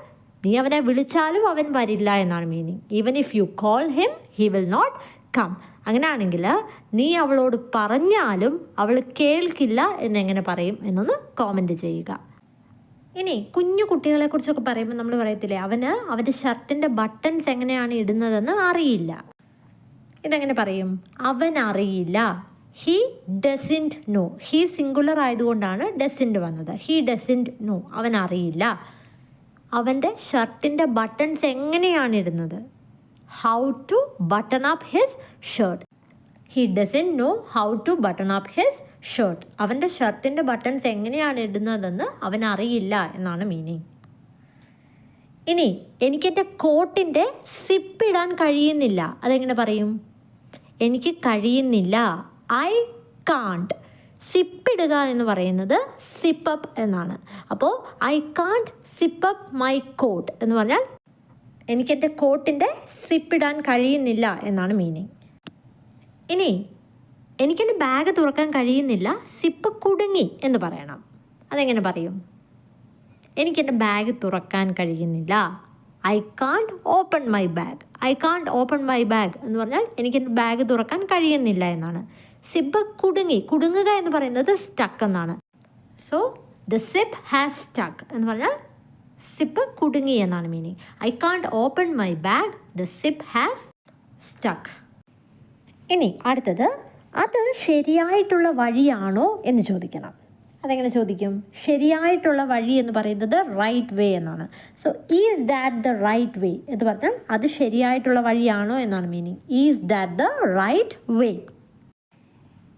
നീ അവനെ വിളിച്ചാലും അവൻ വരില്ല എന്നാണ് meaning. Even if you call him he will not come. അങ്ങനെയാണെങ്കിൽ നീ അവളോട് പറഞ്ഞാലും അവൾ കേൾക്കില്ല എന്നെങ്ങനെ പറയും എന്നൊന്ന് കോമൻറ്റ് ചെയ്യുക. ഇനി കുഞ്ഞു കുട്ടികളെക്കുറിച്ചൊക്കെ പറയുമ്പോൾ നമ്മൾ പറയത്തില്ലേ, അവൻ്റെ ഷർട്ടിൻ്റെ ബട്ടൺസ് എങ്ങനെയാണ് ഇടുന്നതെന്ന് അറിയില്ല. ഇതെങ്ങനെ പറയും? അവൻ അറിയില്ല. He doesn't know. He singular ആയതുകൊണ്ടാണ് ഡസിൻറ്റ് വന്നത്. He doesn't know. അവൻ അറിയില്ല. അവൻ്റെ ഷർട്ടിൻ്റെ ബട്ടൺസ് എങ്ങനെയാണ് ഇടുന്നത്? How to button up his shirt. He doesn't know how to button up his shirt. അവൻ്റെ ഷർട്ടിൻ്റെ ബട്ടൺസ് എങ്ങനെയാണ് ഇടുന്നതെന്ന് അവൻ അറിയില്ല എന്നാണ് മീനിങ്. ഇനി എനിക്കെൻ്റെ കോട്ടിൻ്റെ സിപ്പ് ഇടാൻ കഴിയുന്നില്ല. അതെങ്ങനെ പറയും? എനിക്ക് കഴിയുന്നില്ല. I can't. സിപ്പ് ഇടുക എന്ന് പറയുന്നത് സിപ്പ് അപ്പ് എന്നാണ്. അപ്പോൾ I can't zip up my coat എന്ന് പറഞ്ഞാൽ എനിക്കെൻ്റെ കോട്ടിൻ്റെ സിപ്പ് ഇടാൻ കഴിയുന്നില്ല എന്നാണ് മീനിങ്. ഇനി എനിക്കെൻ്റെ ബാഗ് തുറക്കാൻ കഴിയുന്നില്ല, സിപ്പ് കുടുങ്ങി എന്ന് പറയണം. അതെങ്ങനെ പറയും? എനിക്കെൻ്റെ ബാഗ് തുറക്കാൻ കഴിയുന്നില്ല. I can't open my bag. I can't open my bag എന്ന് പറഞ്ഞാൽ എനിക്കെൻ്റെ ബാഗ് തുറക്കാൻ കഴിയുന്നില്ല എന്നാണ്. സിപ്പ് കുടുങ്ങി. കുടുങ്ങുക എന്ന് പറയുന്നത് സ്റ്റക്ക് എന്നാണ്. So the zip has stuck എന്ന് പറഞ്ഞാൽ സിപ്പ് കുടുങ്ങി എന്നാണ് meaning. I can't open my bag, the zip has stuck. ഇനി അടുത്തത്, അത് ശരിയായിട്ടുള്ള വഴിയാണോ എന്ന് ചോദിക്കണം. അതെങ്ങനെ ചോദിക്കും? ശരിയായിട്ടുള്ള വഴി എന്ന് പറയുന്നത് റൈറ്റ് വേ എന്നാണ്. So is that the right way എന്ന് പറഞ്ഞാൽ അത് ശരിയായിട്ടുള്ള വഴിയാണോ എന്നാണ് meaning. Is that the right way.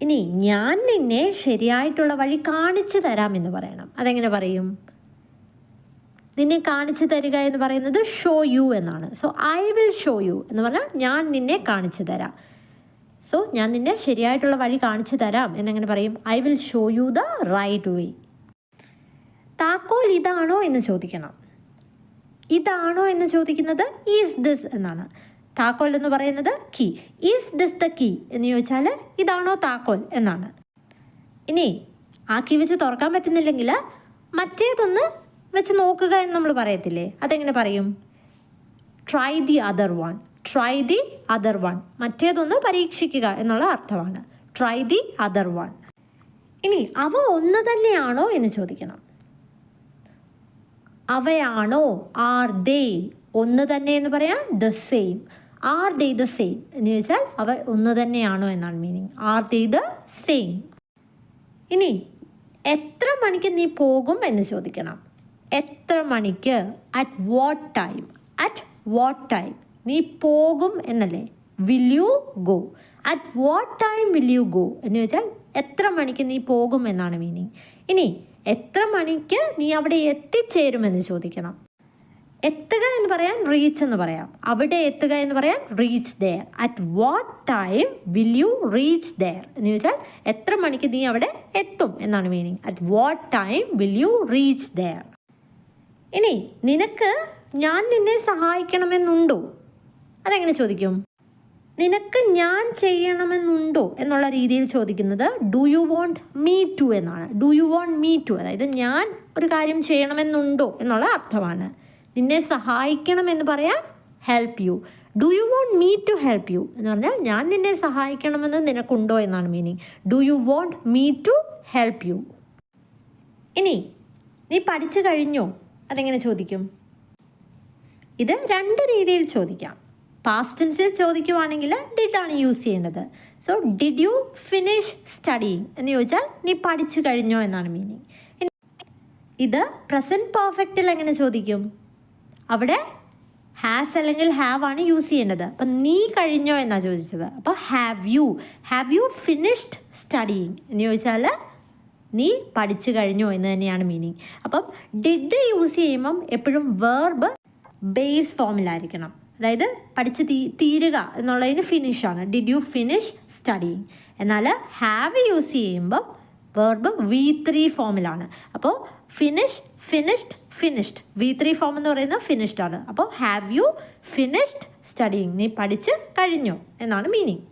ഇനി ഞാൻ നിന്നെ ശരിയായിട്ടുള്ള വഴി കാണിച്ചു തരാം എന്ന് പറയണം. അതെങ്ങനെ പറയും? നിന്നെ കാണിച്ചു തരിക എന്ന് പറയുന്നത് ഷോ യു എന്നാണ്. So I will show U എന്ന് പറഞ്ഞാൽ ഞാൻ നിന്നെ കാണിച്ചു തരാം. സോ ഞാൻ നിന്നെ ശരിയായിട്ടുള്ള വഴി കാണിച്ചു തരാം എന്നെങ്ങനെ പറയും? I will show you the right way. താക്കോൽ ഇതാണോ എന്ന് ചോദിക്കണം. ഇതാണോ എന്ന് ചോദിക്കുന്നത് ഈസ് ദിസ് എന്നാണ്. താക്കോൽ എന്ന് പറയുന്നത് key. Is this the key എന്ന് ചോദിച്ചാൽ ഇതാണോ താക്കോൽ എന്നാണ്. ഇനി ആ കീ വെച്ച് തുറക്കാൻ പറ്റുന്നില്ലെങ്കിൽ മറ്റേതൊന്ന് വെച്ച് നോക്കുക എന്ന് നമ്മൾ പറയത്തില്ലേ? അതെങ്ങനെ പറയും? Try the other one. Try the other one. മറ്റേതൊന്ന് പരീക്ഷിക്കുക എന്നുള്ള അർത്ഥമാണ്. Try the other one. ഇനി അവ ഒന്ന് തന്നെയാണോ എന്ന് ചോദിക്കണം. അവയാണോ? Are they? ഒന്ന് തന്നെ എന്ന് പറയാം the same. Are they the same എന്ന് ചോദിച്ചാൽ അവ ഒന്ന് തന്നെയാണോ എന്നാണ് meaning. Are they the same. ഇനി എത്ര മണിക്ക് നീ പോകും എന്ന് ചോദിക്കണം. എത്ര മണിക്ക്, at what time, at what time നീ പോകും എന്നല്ലേ. Will you go, at what time will you go എന്ന് ചോദിച്ചാൽ എത്ര മണിക്ക് നീ പോകും എന്നാണ് മീനിങ്. ഇനി എത്ര മണിക്ക് നീ അവിടെ എത്തിച്ചേരുമെന്ന് ചോദിക്കണം. എത്തുക എന്ന് പറയാൻ റീച്ച് എന്ന് പറയാം. അവിടെ എത്തുക എന്ന് പറയാൻ reach there. At what time will you reach there എന്ന് ചോദിച്ചാൽ എത്ര മണിക്ക് നീ അവിടെ എത്തും എന്നാണ് meaning. At what time will you reach there. ഇനി നിനക്ക് ഞാൻ നിന്നെ സഹായിക്കണമെന്നുണ്ടോ, അതെങ്ങനെ ചോദിക്കും? നിനക്ക് ഞാൻ ചെയ്യണമെന്നുണ്ടോ എന്നുള്ള രീതിയിൽ ചോദിക്കുന്നത് do you want me to എന്നാണ്. Do you want me to, അതായത് ഞാൻ ഒരു കാര്യം ചെയ്യണമെന്നുണ്ടോ എന്നുള്ള അർത്ഥമാണ്. നിന്നെ സഹായിക്കണമെന്ന് പറയാൻ help you. Do you want me to help you എന്ന് പറഞ്ഞാൽ ഞാൻ നിന്നെ സഹായിക്കണമെന്ന് നിനക്കുണ്ടോ എന്നാണ് meaning. Do you want me to help you. ഇനി നീ പഠിച്ചു കഴിഞ്ഞോ, അതെങ്ങനെ ചോദിക്കും? ഇത് രണ്ട് രീതിയിൽ ചോദിക്കാം. പാസ്റ്റ് ടെൻസിൽ ചോദിക്കുവാണെങ്കിൽ ഡിഡ് ആണ് യൂസ് ചെയ്യേണ്ടത്. So did you finish studying എന്ന് ചോദിച്ചാൽ നീ പഠിച്ചു കഴിഞ്ഞോ എന്നാണ് മീനിങ്. ഇത് പ്രസൻറ്റ് പെർഫെക്റ്റിൽ എങ്ങനെ ചോദിക്കും? അവിടെ ഹാസ് അല്ലെങ്കിൽ ഹാവ് ആണ് യൂസ് ചെയ്യേണ്ടത്. അപ്പം നീ കഴിഞ്ഞോ എന്നാണ് ചോദിച്ചത്. അപ്പോൾ ഹാവ് യു ഫിനിഷ്ഡ് സ്റ്റഡിയിങ് എന്ന് ചോദിച്ചാൽ നീ പഠിച്ചു കഴിഞ്ഞോ എന്ന് തന്നെയാണ് മീനിങ്. അപ്പം ഡിഡ് യൂസ് ചെയ്യുമ്പം എപ്പോഴും വേർബ് ബേസ് ഫോമിലായിരിക്കണം. അതായത് പഠിച്ച് തീരുക എന്നുള്ളതിന് ഫിനിഷാണ്. Did you finish studying. എന്നാൽ ഹാവ് യൂസ് ചെയ്യുമ്പം വേർബ് V3 ഫോമിലാണ്. അപ്പോൾ ഫിനിഷ്ഡ് V3 ഫോം എന്ന് പറയുന്നത് ഫിനിഷ്ഡ് ആണ്. അപ്പോൾ ഹാവ് യു ഫിനിഷ്ഡ് സ്റ്റഡിയിങ്, നീ പഠിച്ച് കഴിഞ്ഞോ എന്നാണ് മീനിങ്.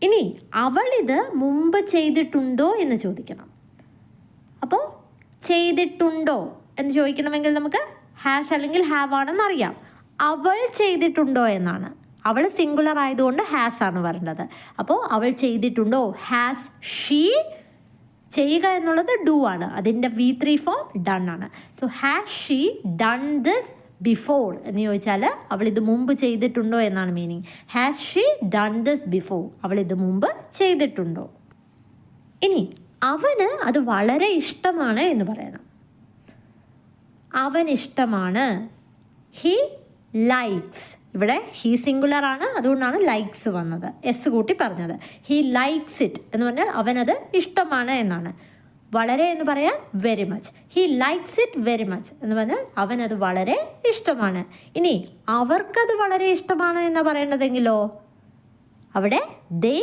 ഇനി അവളിത് മുമ്പ് ചെയ്തിട്ടുണ്ടോ എന്ന് ചോദിക്കണം. അപ്പോൾ ചെയ്തിട്ടുണ്ടോ എന്ന് ചോദിക്കണമെങ്കിൽ നമുക്ക് ഹാസ് അല്ലെങ്കിൽ ഹാവ് ആണെന്നറിയാം. അവൾ ചെയ്തിട്ടുണ്ടോ എന്നാണ്. അവൾ സിംഗുലർ ആയതുകൊണ്ട് ഹാസ് ആണ് വരേണ്ടത്. അപ്പോൾ അവൾ ചെയ്തിട്ടുണ്ടോ, ഹാസ് ഷീ. ചെയ്യുക എന്നുള്ളത് ഡു ആണ്, അതിൻ്റെ V3 ഫോം ഡൺ ആണ്. So has she done this before എന്ന് ചോദിച്ചാൽ അവൾ ഇത് മുമ്പ് ചെയ്തിട്ടുണ്ടോ എന്നാണ് meaning. Has she done this before, അവൾ ഇത് മുമ്പ് ചെയ്തിട്ടുണ്ടോ. ഇനി അവന് അത് വളരെ ഇഷ്ടമാണ് എന്ന് പറയണം. അവൻ ഇഷ്ടമാണ്, ഹി ലൈക്സ്. ഇവിടെ ഹി സിംഗുലർ ആണ്, അതുകൊണ്ടാണ് ലൈക്സ് വന്നത്, എസ് കൂട്ടി പറഞ്ഞത്. ഹി ലൈക്സ് ഇറ്റ് എന്ന് പറഞ്ഞാൽ അവനത് ഇഷ്ടമാണ് എന്നാണ്. വളരെ എന്ന് പറയാൻ very much. He likes it very much എന്ന് പറഞ്ഞാൽ അവനത് വളരെ ഇഷ്ടമാണ്. ഇനി അവർക്കത് വളരെ ഇഷ്ടമാണ് എന്ന് പറയേണ്ടതെങ്കിലോ അവിടെ ദേ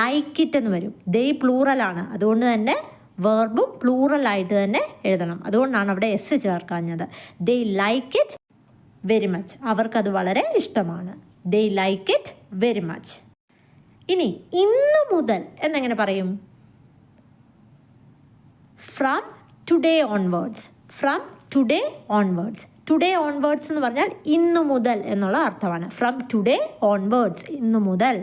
ലൈക്ക് ഇറ്റ് എന്ന് വരും. ദേ പ്ലൂറലാണ്, അതുകൊണ്ട് തന്നെ വേർബും പ്ലൂറലായിട്ട് തന്നെ എഴുതണം. അതുകൊണ്ടാണ് അവിടെ എസ് ചേർക്കാഞ്ഞത്. They like it very much, അവർക്കത് വളരെ ഇഷ്ടമാണ്. They like it very much. ഇനി ഇന്നു മുതൽ എന്നെങ്ങനെ പറയും? From today onwards. From today onwards. Today onwards എന്ന് പറഞ്ഞാൽ ഇന്നു മുതൽ എന്നുള്ള അർത്ഥമാണ്. ഫ്രം ടുഡേ ഓൺവേർഡ്സ്, ഇന്നു മുതൽ.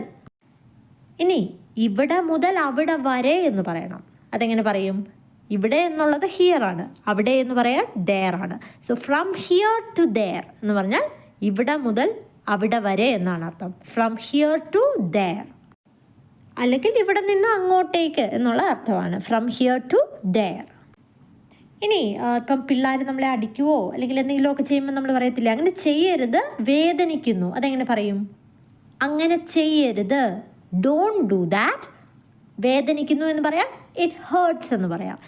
ഇനി ഇവിടെ മുതൽ അവിടെ വരെ എന്ന് പറയണം. അതെങ്ങനെ പറയും? ഇവിടെ എന്നുള്ളത് ഹിയർ ആണ്, അവിടെ എന്ന് പറയാൻ ദെയർ ആണ്. So from here to there എന്ന് പറഞ്ഞാൽ ഇവിടെ മുതൽ അവിടെ വരെ എന്നാണ് അർത്ഥം. ഫ്രം ഹിയർ ടു ദെയർ, അല്ലെങ്കിൽ ഇവിടെ നിന്ന് അങ്ങോട്ടേക്ക് എന്നുള്ള അർത്ഥമാണ്. From here to there. ഇനി ഇപ്പം പിള്ളേർ നമ്മളെ അടിക്കുവോ അല്ലെങ്കിൽ എന്തെങ്കിലുമൊക്കെ ചെയ്യുമ്പോൾ നമ്മൾ പറയത്തില്ലേ അങ്ങനെ ചെയ്യരുത്, വേദനിക്കുന്നു. അതെങ്ങനെ പറയും? അങ്ങനെ ചെയ്യരുത്, ഡോണ്ട് ഡു ദാറ്റ്. വേദനിക്കുന്നു എന്ന് പറയാം, ഇറ്റ് ഹേർട്സ് എന്ന് പറയാം.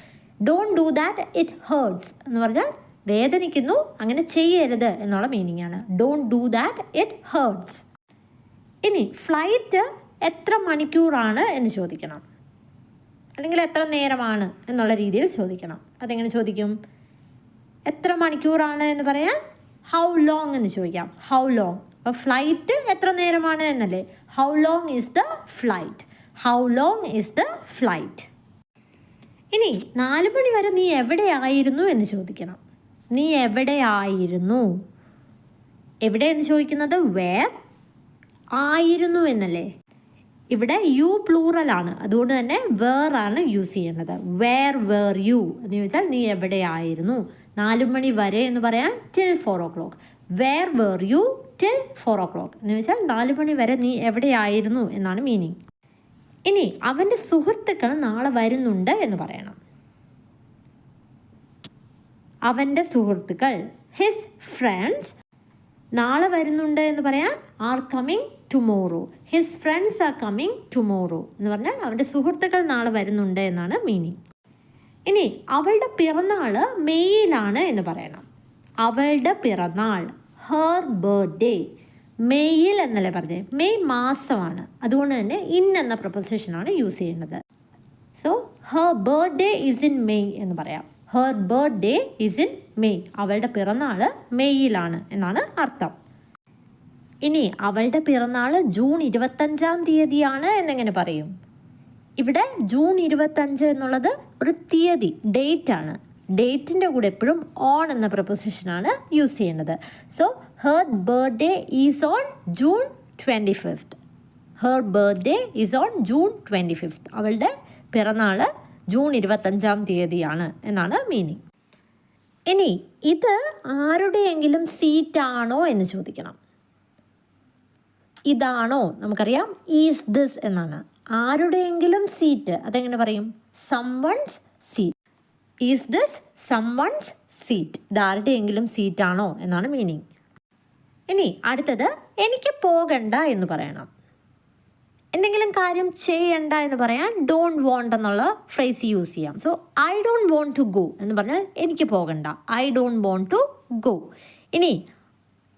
Don't do that, it hertz എന്ന് പറഞ്ഞാൽ വേദനിക്കുന്നു, അങ്ങനെ ചെയ്യരുത് എന്നുള്ള മീനിങ് ആണ്. Don't do that, it hertz. ഇനി ഫ്ലൈറ്റ് എത്ര മണിക്കൂറാണ് എന്ന് ചോദിക്കണം, അല്ലെങ്കിൽ എത്ര നേരമാണ് എന്നുള്ള രീതിയിൽ ചോദിക്കണം. അതെങ്ങനെ ചോദിക്കും? എത്ര മണിക്കൂറാണ് എന്ന് പറയാൻ ഹൗ ലോങ് എന്ന് ചോദിക്കാം. How long. അപ്പോൾ ഫ്ലൈറ്റ് എത്ര നേരമാണ് എന്നല്ലേ. How long is the flight. How long is the flight. ഇനി 4 മണി വരെ നീ എവിടെയായിരുന്നു എന്ന് ചോദിക്കണം. നീ എവിടെയായിരുന്നു? എവിടെ എന്ന് ചോദിക്കുന്നത് വേർ. ആയിരുന്നു എന്നല്ലേ. ഇവിടെ യു പ്ലൂറലാണ്, അതുകൊണ്ട് തന്നെ വേർ ആണ് യൂസ് ചെയ്യേണ്ടത്. വേർ വേർ യു എന്ന് ചോദിച്ചാൽ നീ എവിടെയായിരുന്നു. 4 മണി വരെ എന്ന് പറയാൻ till 4 o'clock. Where were you till 4 o'clock എന്ന് ചോദിച്ചാൽ 4 മണി വരെ നീ എവിടെയായിരുന്നു എന്നാണ് മീനിങ്. ഇനി അവൻ്റെ സുഹൃത്തുക്കൾ നാളെ വരുന്നുണ്ട് എന്ന് പറയണം. അവൻ്റെ സുഹൃത്തുക്കൾ. ഹിസ് ഫ്രണ്ട്സ് നാളെ വരുന്നുണ്ട് എന്ന് പറയാൻ are coming tomorrow. His friends are coming tomorrow എന്ന് പറഞ്ഞാൽ അവൻ്റെ സുഹൃത്തുക്കൾ നാളെ വരുന്നുണ്ട് എന്നാണ് മീനിങ്. ഇനി അവളുടെ പിറന്നാൾ മെയ്യിലാണ് എന്ന് പറയണം. അവളുടെ പിറന്നാൾ, ഹെർ ബർത്ത്ഡേ. മെയ്യിൽ എന്നല്ലേ പറഞ്ഞത്, മെയ് മാസമാണ്, അതുകൊണ്ട് തന്നെ ഇൻ എന്ന പ്രൊപ്പോസിഷനാണ് യൂസ് ചെയ്യുന്നത്. So her birthday is in May എന്ന് പറയാം. Her birthday is in May. അവളുടെ പിറന്നാൾ മെയ്യിലാണ് എന്നാണ് അർത്ഥം. ഇനി അവളുടെ പിറന്നാൾ ജൂൺ 25 തീയതിയാണ് എന്നെങ്ങനെ പറയും? ഇവിടെ ജൂൺ 25 എന്നുള്ളത് ഒരു തീയതി, ഡേറ്റ് ആണ്. ഡേറ്റിൻ്റെ കൂടെ എപ്പോഴും ഓൺ എന്ന പ്രൊപ്പോസിഷനാണ് യൂസ് ചെയ്യുന്നത്. So her birthday is on June 25. Her birthday is on June 25. അവളുടെ പിറന്നാൾ ജൂൺ 25 തീയതിയാണ് എന്നാണ് മീനിങ്. ഇനി ഇത് ആരുടെയെങ്കിലും സീറ്റാണോ എന്ന് ചോദിക്കണം. ഇതാണോ? നമുക്കറിയാം ഈസ് ദിസ് എന്നാണ്. ആരുടെയെങ്കിലും സീറ്റ്, അതെങ്ങനെ പറയും? Someone's seat. Is this someone's seat? ഇത് ആരുടെയെങ്കിലും സീറ്റാണോ എന്നാണ് മീനിങ്. ഇനി അടുത്തത് എനിക്ക് പോകണ്ട എന്ന് പറയണം. എന്തെങ്കിലും കാര്യം ചെയ്യണ്ട എന്ന് പറയാൻ ഡോണ്ട് വോണ്ട് എന്നുള്ള ഫ്രേസ് യൂസ് ചെയ്യാം. So I don't want to go എന്ന് പറഞ്ഞാൽ എനിക്ക് പോകണ്ട. I don't want to go. ഇനി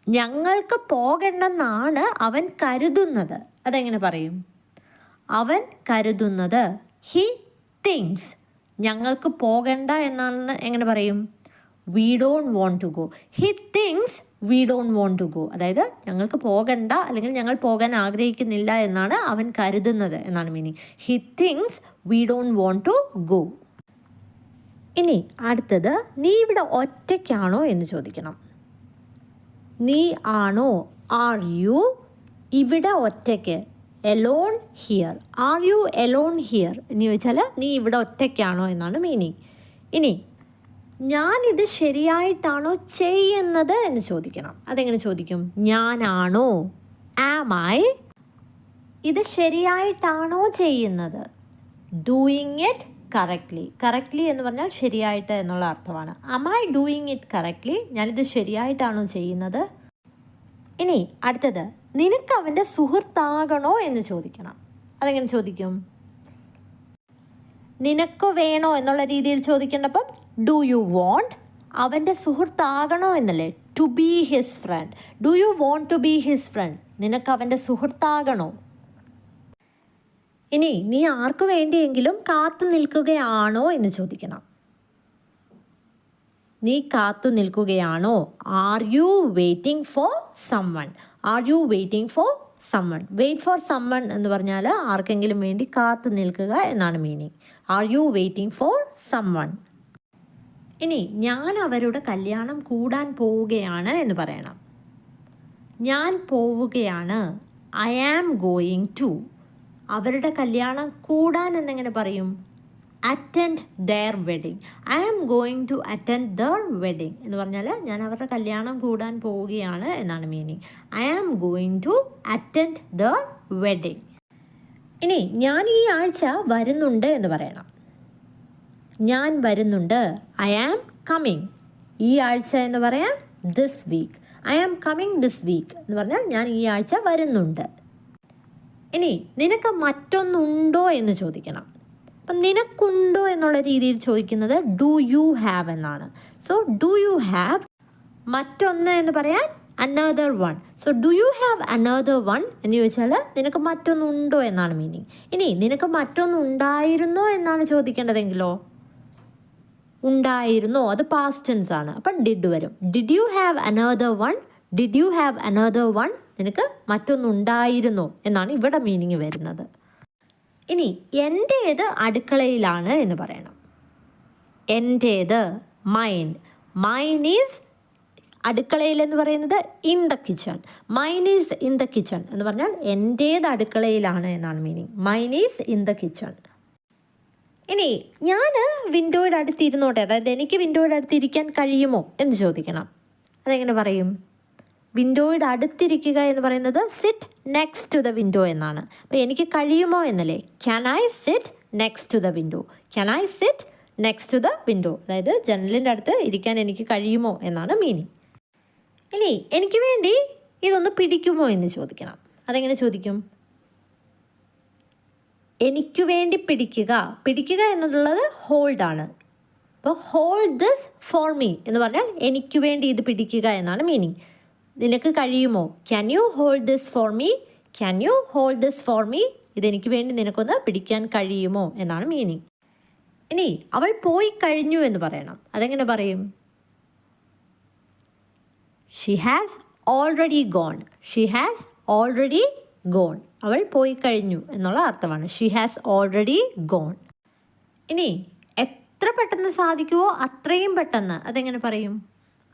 ഞങ്ങൾക്ക് പോകണ്ടെന്നാണ് അവൻ കരുതുന്നത്. അതെങ്ങനെ പറയും? അവൻ കരുതുന്നത്, ഹി തിങ്സ്. ഞങ്ങൾക്ക് പോകണ്ട എന്നാണെന്ന് എങ്ങനെ പറയും? We don't want to go. He thinks we don't want to go. അതായത് ഞങ്ങൾക്ക് പോകണ്ട അല്ലെങ്കിൽ ഞങ്ങൾ പോകാൻ ആഗ്രഹിക്കുന്നില്ല എന്നാണ് അവൻ കരുതുന്നത് എന്നാണ് meaning. He thinks we don't want to go. ഇനി അടുത്തത്, നീ ഇവിടെ ഒറ്റയ്ക്കാണോ എന്ന് ചോദിക്കണം. നീ ആണോ? ആർ യു ഇവിടെ ഒറ്റയ്ക്ക്? Alone here. Are you alone here എന്ന് ചോദിച്ചാൽ നീ ഇവിടെ ഒറ്റയ്ക്കാണോ എന്നാണ് മീനിങ്. ഇനി ഞാനിത് ശരിയായിട്ടാണോ ചെയ്യുന്നത് എന്ന് ചോദിക്കണം. അതെങ്ങനെ ചോദിക്കും? ഞാനാണോ? ആം ഐ ഇത് ശരിയായിട്ടാണോ ചെയ്യുന്നത്? Doing it correctly. കറക്റ്റ്ലി എന്ന് പറഞ്ഞാൽ ശരിയായിട്ട് എന്നുള്ള അർത്ഥമാണ്. Am I doing it correctly? ഞാനിത് ശരിയായിട്ടാണോ ചെയ്യുന്നത്? ഇനി അടുത്തത്, നിനക്ക് അവൻ്റെ സുഹൃത്താകണോ എന്ന് ചോദിക്കണം. അതെങ്ങനെ ചോദിക്കും? നിനക്ക് വേണോ എന്നുള്ള രീതിയിൽ ചോദിക്കേണ്ടപ്പം ഡു യു വോണ്ട്. അവൻ്റെ സുഹൃത്താകണോ എന്നല്ലേ? To be his friend. Do you want to be his friend? നിനക്ക് അവൻ്റെ സുഹൃത്താകണോ? ഇനി നീ ആർക്കു വേണ്ടിയെങ്കിലും കാത്തു നിൽക്കുകയാണോ എന്ന് ചോദിക്കണം. നീ കാത്തു നിൽക്കുകയാണോ? Are you waiting for someone? Are you waiting for someone? Wait for someone എന്ന് പറഞ്ഞാൽ ആർക്കെങ്കിലും വേണ്ടി കാത്തു നിൽക്കുക എന്നാണ് meaning. Are you waiting for someone? ഇനി ഞാൻ അവരുടെ കല്യാണം കൂടാൻ പോവുകയാണ് എന്ന് പറയണം. ഞാൻ പോവുകയാണ്. I am going to. അവരുടെ കല്യാണം കൂടാൻ എന്നെങ്ങനെ പറയും? Attend their wedding. I am going to attend their wedding എന്ന് പറഞ്ഞാൽ ഞാൻ അവരുടെ കല്യാണം കൂടാൻ പോവുകയാണ് എന്നാണ് meaning. I am going to attend their wedding. ഇനി ഞാൻ ഈ ആഴ്ച വരുന്നുണ്ട് എന്ന് പറയണം. ഞാൻ വരുന്നുണ്ട്. I am coming. ഈ ആഴ്ച എന്ന് പറയാൻ this week. I am coming this week എന്ന് പറഞ്ഞാൽ ഞാൻ ഈ ആഴ്ച വരുന്നുണ്ട്. ഇനി നിനക്ക് മറ്റൊന്നുണ്ടോ എന്ന് ചോദിക്കണം. അപ്പം നിനക്കുണ്ടോ എന്നുള്ള രീതിയിൽ ചോദിക്കുന്നത് ഡു യു ഹാവ് എന്നാണ്. സോ ഡു യു ഹാവ് മറ്റൊന്ന് എന്ന് പറയാൻ another one. So do you have another one എന്ന് ചോദിച്ചാൽ നിനക്ക് മറ്റൊന്നുണ്ടോ എന്നാണ് മീനിങ്. ഇനി നിനക്ക് മറ്റൊന്നുണ്ടായിരുന്നോ എന്നാണ് ചോദിക്കേണ്ടതെങ്കിലോ? ഉണ്ടായിരുന്നോ, അത് പാസ്റ്റ് ടെൻസ് ആണ്. അപ്പം ഡിഡ് വരും. Did you have another one? Did you have another one? നിനക്ക് മറ്റൊന്നുണ്ടായിരുന്നോ എന്നാണ് ഇവിടെ മീനിങ് വരുന്നത്. ഇനി എൻ്റേത് അടുക്കളയിലാണ് എന്ന് പറയണം. എൻ്റേത് മൈൻ. മൈൻ ഈസ് അടുക്കളയിൽ എന്ന് പറയുന്നത് in the kitchen. Mine is in the kitchen എന്ന് പറഞ്ഞാൽ എൻ്റേത് അടുക്കളയിലാണ് എന്നാണ് meaning. Mine is in the kitchen. ഇനി ഞാൻ വിൻഡോയുടെ അടുത്തിരുന്നോട്ടെ, അതായത് എനിക്ക് വിൻഡോയുടെ അടുത്തിരിക്കാൻ കഴിയുമോ എന്ന് ചോദിക്കണം. അതെങ്ങനെ പറയും? വിൻഡോയുടെ അടുത്തിരിക്കുക എന്ന് പറയുന്നത് sit next to the window എന്നാണ്. അപ്പോൾ എനിക്ക് കഴിയുമോ എന്നല്ലേ? Can I sit next to the window? Can I sit next to the window, അതായത് ജനലിൻ്റെ അടുത്ത് ഇരിക്കാൻ എനിക്ക് കഴിയുമോ എന്നാണ് മീനിങ്. ഇനി എനിക്ക് വേണ്ടി ഇതൊന്ന് പിടിക്കുമോ എന്ന് ചോദിക്കണം. അതെങ്ങനെ ചോദിക്കും? എനിക്ക് വേണ്ടി പിടിക്കുക. പിടിക്കുക എന്നുള്ളത് ഹോൾഡാണ്. അപ്പോൾ ഹോൾഡ് ദിസ് ഫോർ മീ എന്ന് പറഞ്ഞാൽ എനിക്ക് വേണ്ടി ഇത് പിടിക്കുക എന്നാണ് മീനിങ്. നിനക്ക് കഴിയുമോ? Can you hold this for me? Can you hold this for me? ഇതെനിക്ക് വേണ്ടി നിനക്കൊന്ന് പിടിക്കാൻ കഴിയുമോ എന്നാണ് മീനിങ്. ഇനി അവൾ പോയി കഴിഞ്ഞു എന്ന് പറയണം. അതെങ്ങനെ പറയും? She has already gone. She has already gone. അവൾ പോയി കഴിഞ്ഞു എന്നുള്ള അർത്ഥമാണ്. She has already gone. ഇനി എത്ര പെട്ടെന്ന് സാധിക്കുമോ അത്രയും പെട്ടെന്ന് അതെങ്ങനെ പറയും?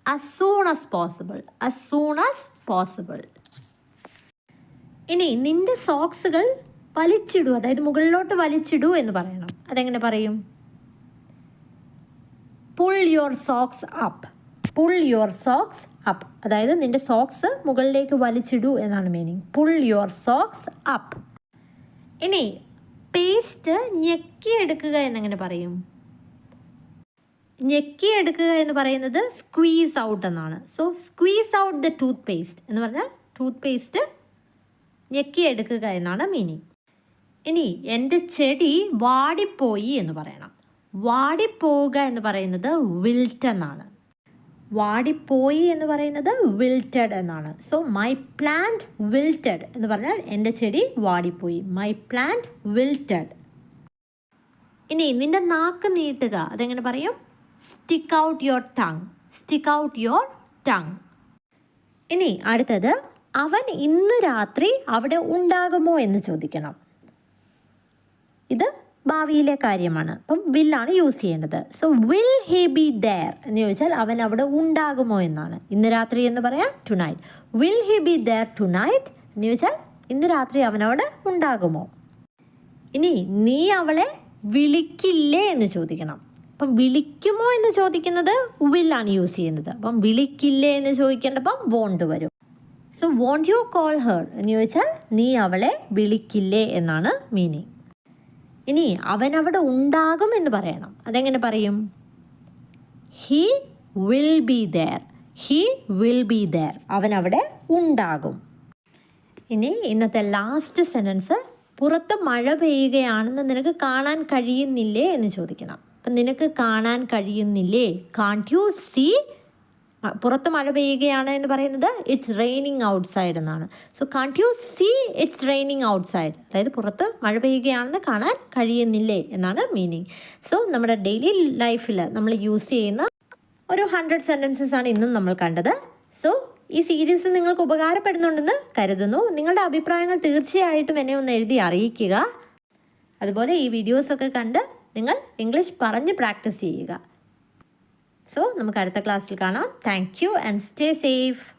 as soon as possible. as soon as possible. ഇനി നിന്റെ സോക്സുകൾ വലിച്ചിടൂ, അതായത് മുകളിലോട്ട് വലിച്ചിടൂ എന്ന് പറയണം. അതെങ്ങനെ പറയും? pull your socks up. pull your socks up. അതായത് നിന്റെ സോക്സ് മുകളിലേക്ക് വലിച്ചിടൂ എന്നാണ് meaning. pull your socks up. ഇനി പേസ്റ്റ് ഞെക്കിയെടുക്കുക എന്നെങ്ങനെ പറയും? ഞെക്കിയെടുക്കുക എന്ന് പറയുന്നത് സ്ക്വീസ് ഔട്ട് എന്നാണ്. So squeeze out the tooth paste എന്ന് പറഞ്ഞാൽ ടൂത്ത് പേസ്റ്റ് ഞെക്കിയെടുക്കുക എന്നാണ് മീനിങ്. ഇനി എൻ്റെ ചെടി വാടിപ്പോയി എന്ന് പറയണം. വാടിപ്പോവുക എന്ന് പറയുന്നത് വിൽറ്റ് എന്നാണ്. വാടിപ്പോയി എന്ന് പറയുന്നത് വിൽറ്റഡ് എന്നാണ്. സോ മൈ പ്ലാന്റ് വിൽറ്റഡ് എന്ന് പറഞ്ഞാൽ എൻ്റെ ചെടി വാടിപ്പോയി. My plant വിൽറ്റഡ്. ഇനി നിന്റെ നാക്ക് നീട്ടുക. അതെങ്ങനെ പറയും? Stick out your tongue. Stick out your tongue. ഇനി അടുത്തത്, അവൻ ഇന്ന് രാത്രി അവിടെ ഉണ്ടാകുമോ എന്ന് ചോദിക്കണം. ഇത് ഭാവിയിലെ കാര്യമാണ്. അപ്പം വില്ലാണ് യൂസ് ചെയ്യേണ്ടത്. So will he be there എന്ന് ചോദിച്ചാൽ അവൻ അവിടെ ഉണ്ടാകുമോ എന്നാണ്. ഇന്ന് രാത്രി എന്ന് പറയാം tonight. Will he be there tonight എന്ന് ചോദിച്ചാൽ ഇന്ന് രാത്രി അവൻ അവിടെ ഉണ്ടാകുമോ. ഇനി നീ അവളെ വിളിക്കില്ലേ എന്ന് ചോദിക്കണം. അപ്പം വിളിക്കുമോ എന്ന് ചോദിക്കുന്നത് വില്ലാണ് യൂസ് ചെയ്യുന്നത്. അപ്പം വിളിക്കില്ലേ എന്ന് ചോദിക്കേണ്ടപ്പം വോണ്ട് വരും. So won't you call her എന്ന് ചോദിച്ചാൽ നീ അവളെ വിളിക്കില്ലേ എന്നാണ് മീനിങ്. ഇനി അവൻ അവിടെ ഉണ്ടാകും എന്ന് പറയണം. അതെങ്ങനെ പറയും? He will be there. He will be there. അവൻ അവിടെ ഉണ്ടാകും. ഇനി ഇന്നത്തെ ലാസ്റ്റ് സെൻറ്റൻസ്, പുറത്ത് മഴ പെയ്യുകയാണെന്ന് നിനക്ക് കാണാൻ കഴിയുന്നില്ലേ എന്ന് ചോദിക്കണം. അപ്പം നിനക്ക് കാണാൻ കഴിയുന്നില്ലേ? Can't you see? പുറത്ത് മഴ പെയ്യുകയാണ് എന്ന് പറയുന്നത് ഇറ്റ്സ് റെയിനിങ് ഔട്ട്സൈഡ് എന്നാണ്. So can't you see it's raining outside? അതായത് പുറത്ത് മഴ പെയ്യുകയാണെന്ന് കാണാൻ കഴിയുന്നില്ലേ എന്നാണ് മീനിങ്. സോ നമ്മുടെ ഡെയിലി ലൈഫിൽ നമ്മൾ യൂസ് ചെയ്യുന്ന ഒരു 100 സെൻറ്റൻസസ് ആണ് ഇന്നും നമ്മൾ കണ്ടത്. സോ ഈ സീരീസ് നിങ്ങൾക്ക് ഉപകാരപ്പെടുന്നുണ്ടെന്ന് കരുതുന്നു. നിങ്ങളുടെ അഭിപ്രായങ്ങൾ തീർച്ചയായിട്ടും എന്നെ ഒന്ന് എഴുതി അറിയിക്കുക. അതുപോലെ ഈ വീഡിയോസൊക്കെ കണ്ട് നിങ്ങൾ ഇംഗ്ലീഷ് പറഞ്ഞ് പ്രാക്ടീസ് ചെയ്യുക. സോ നമുക്ക് അടുത്ത ക്ലാസ്സിൽ കാണാം. Thank you and stay safe.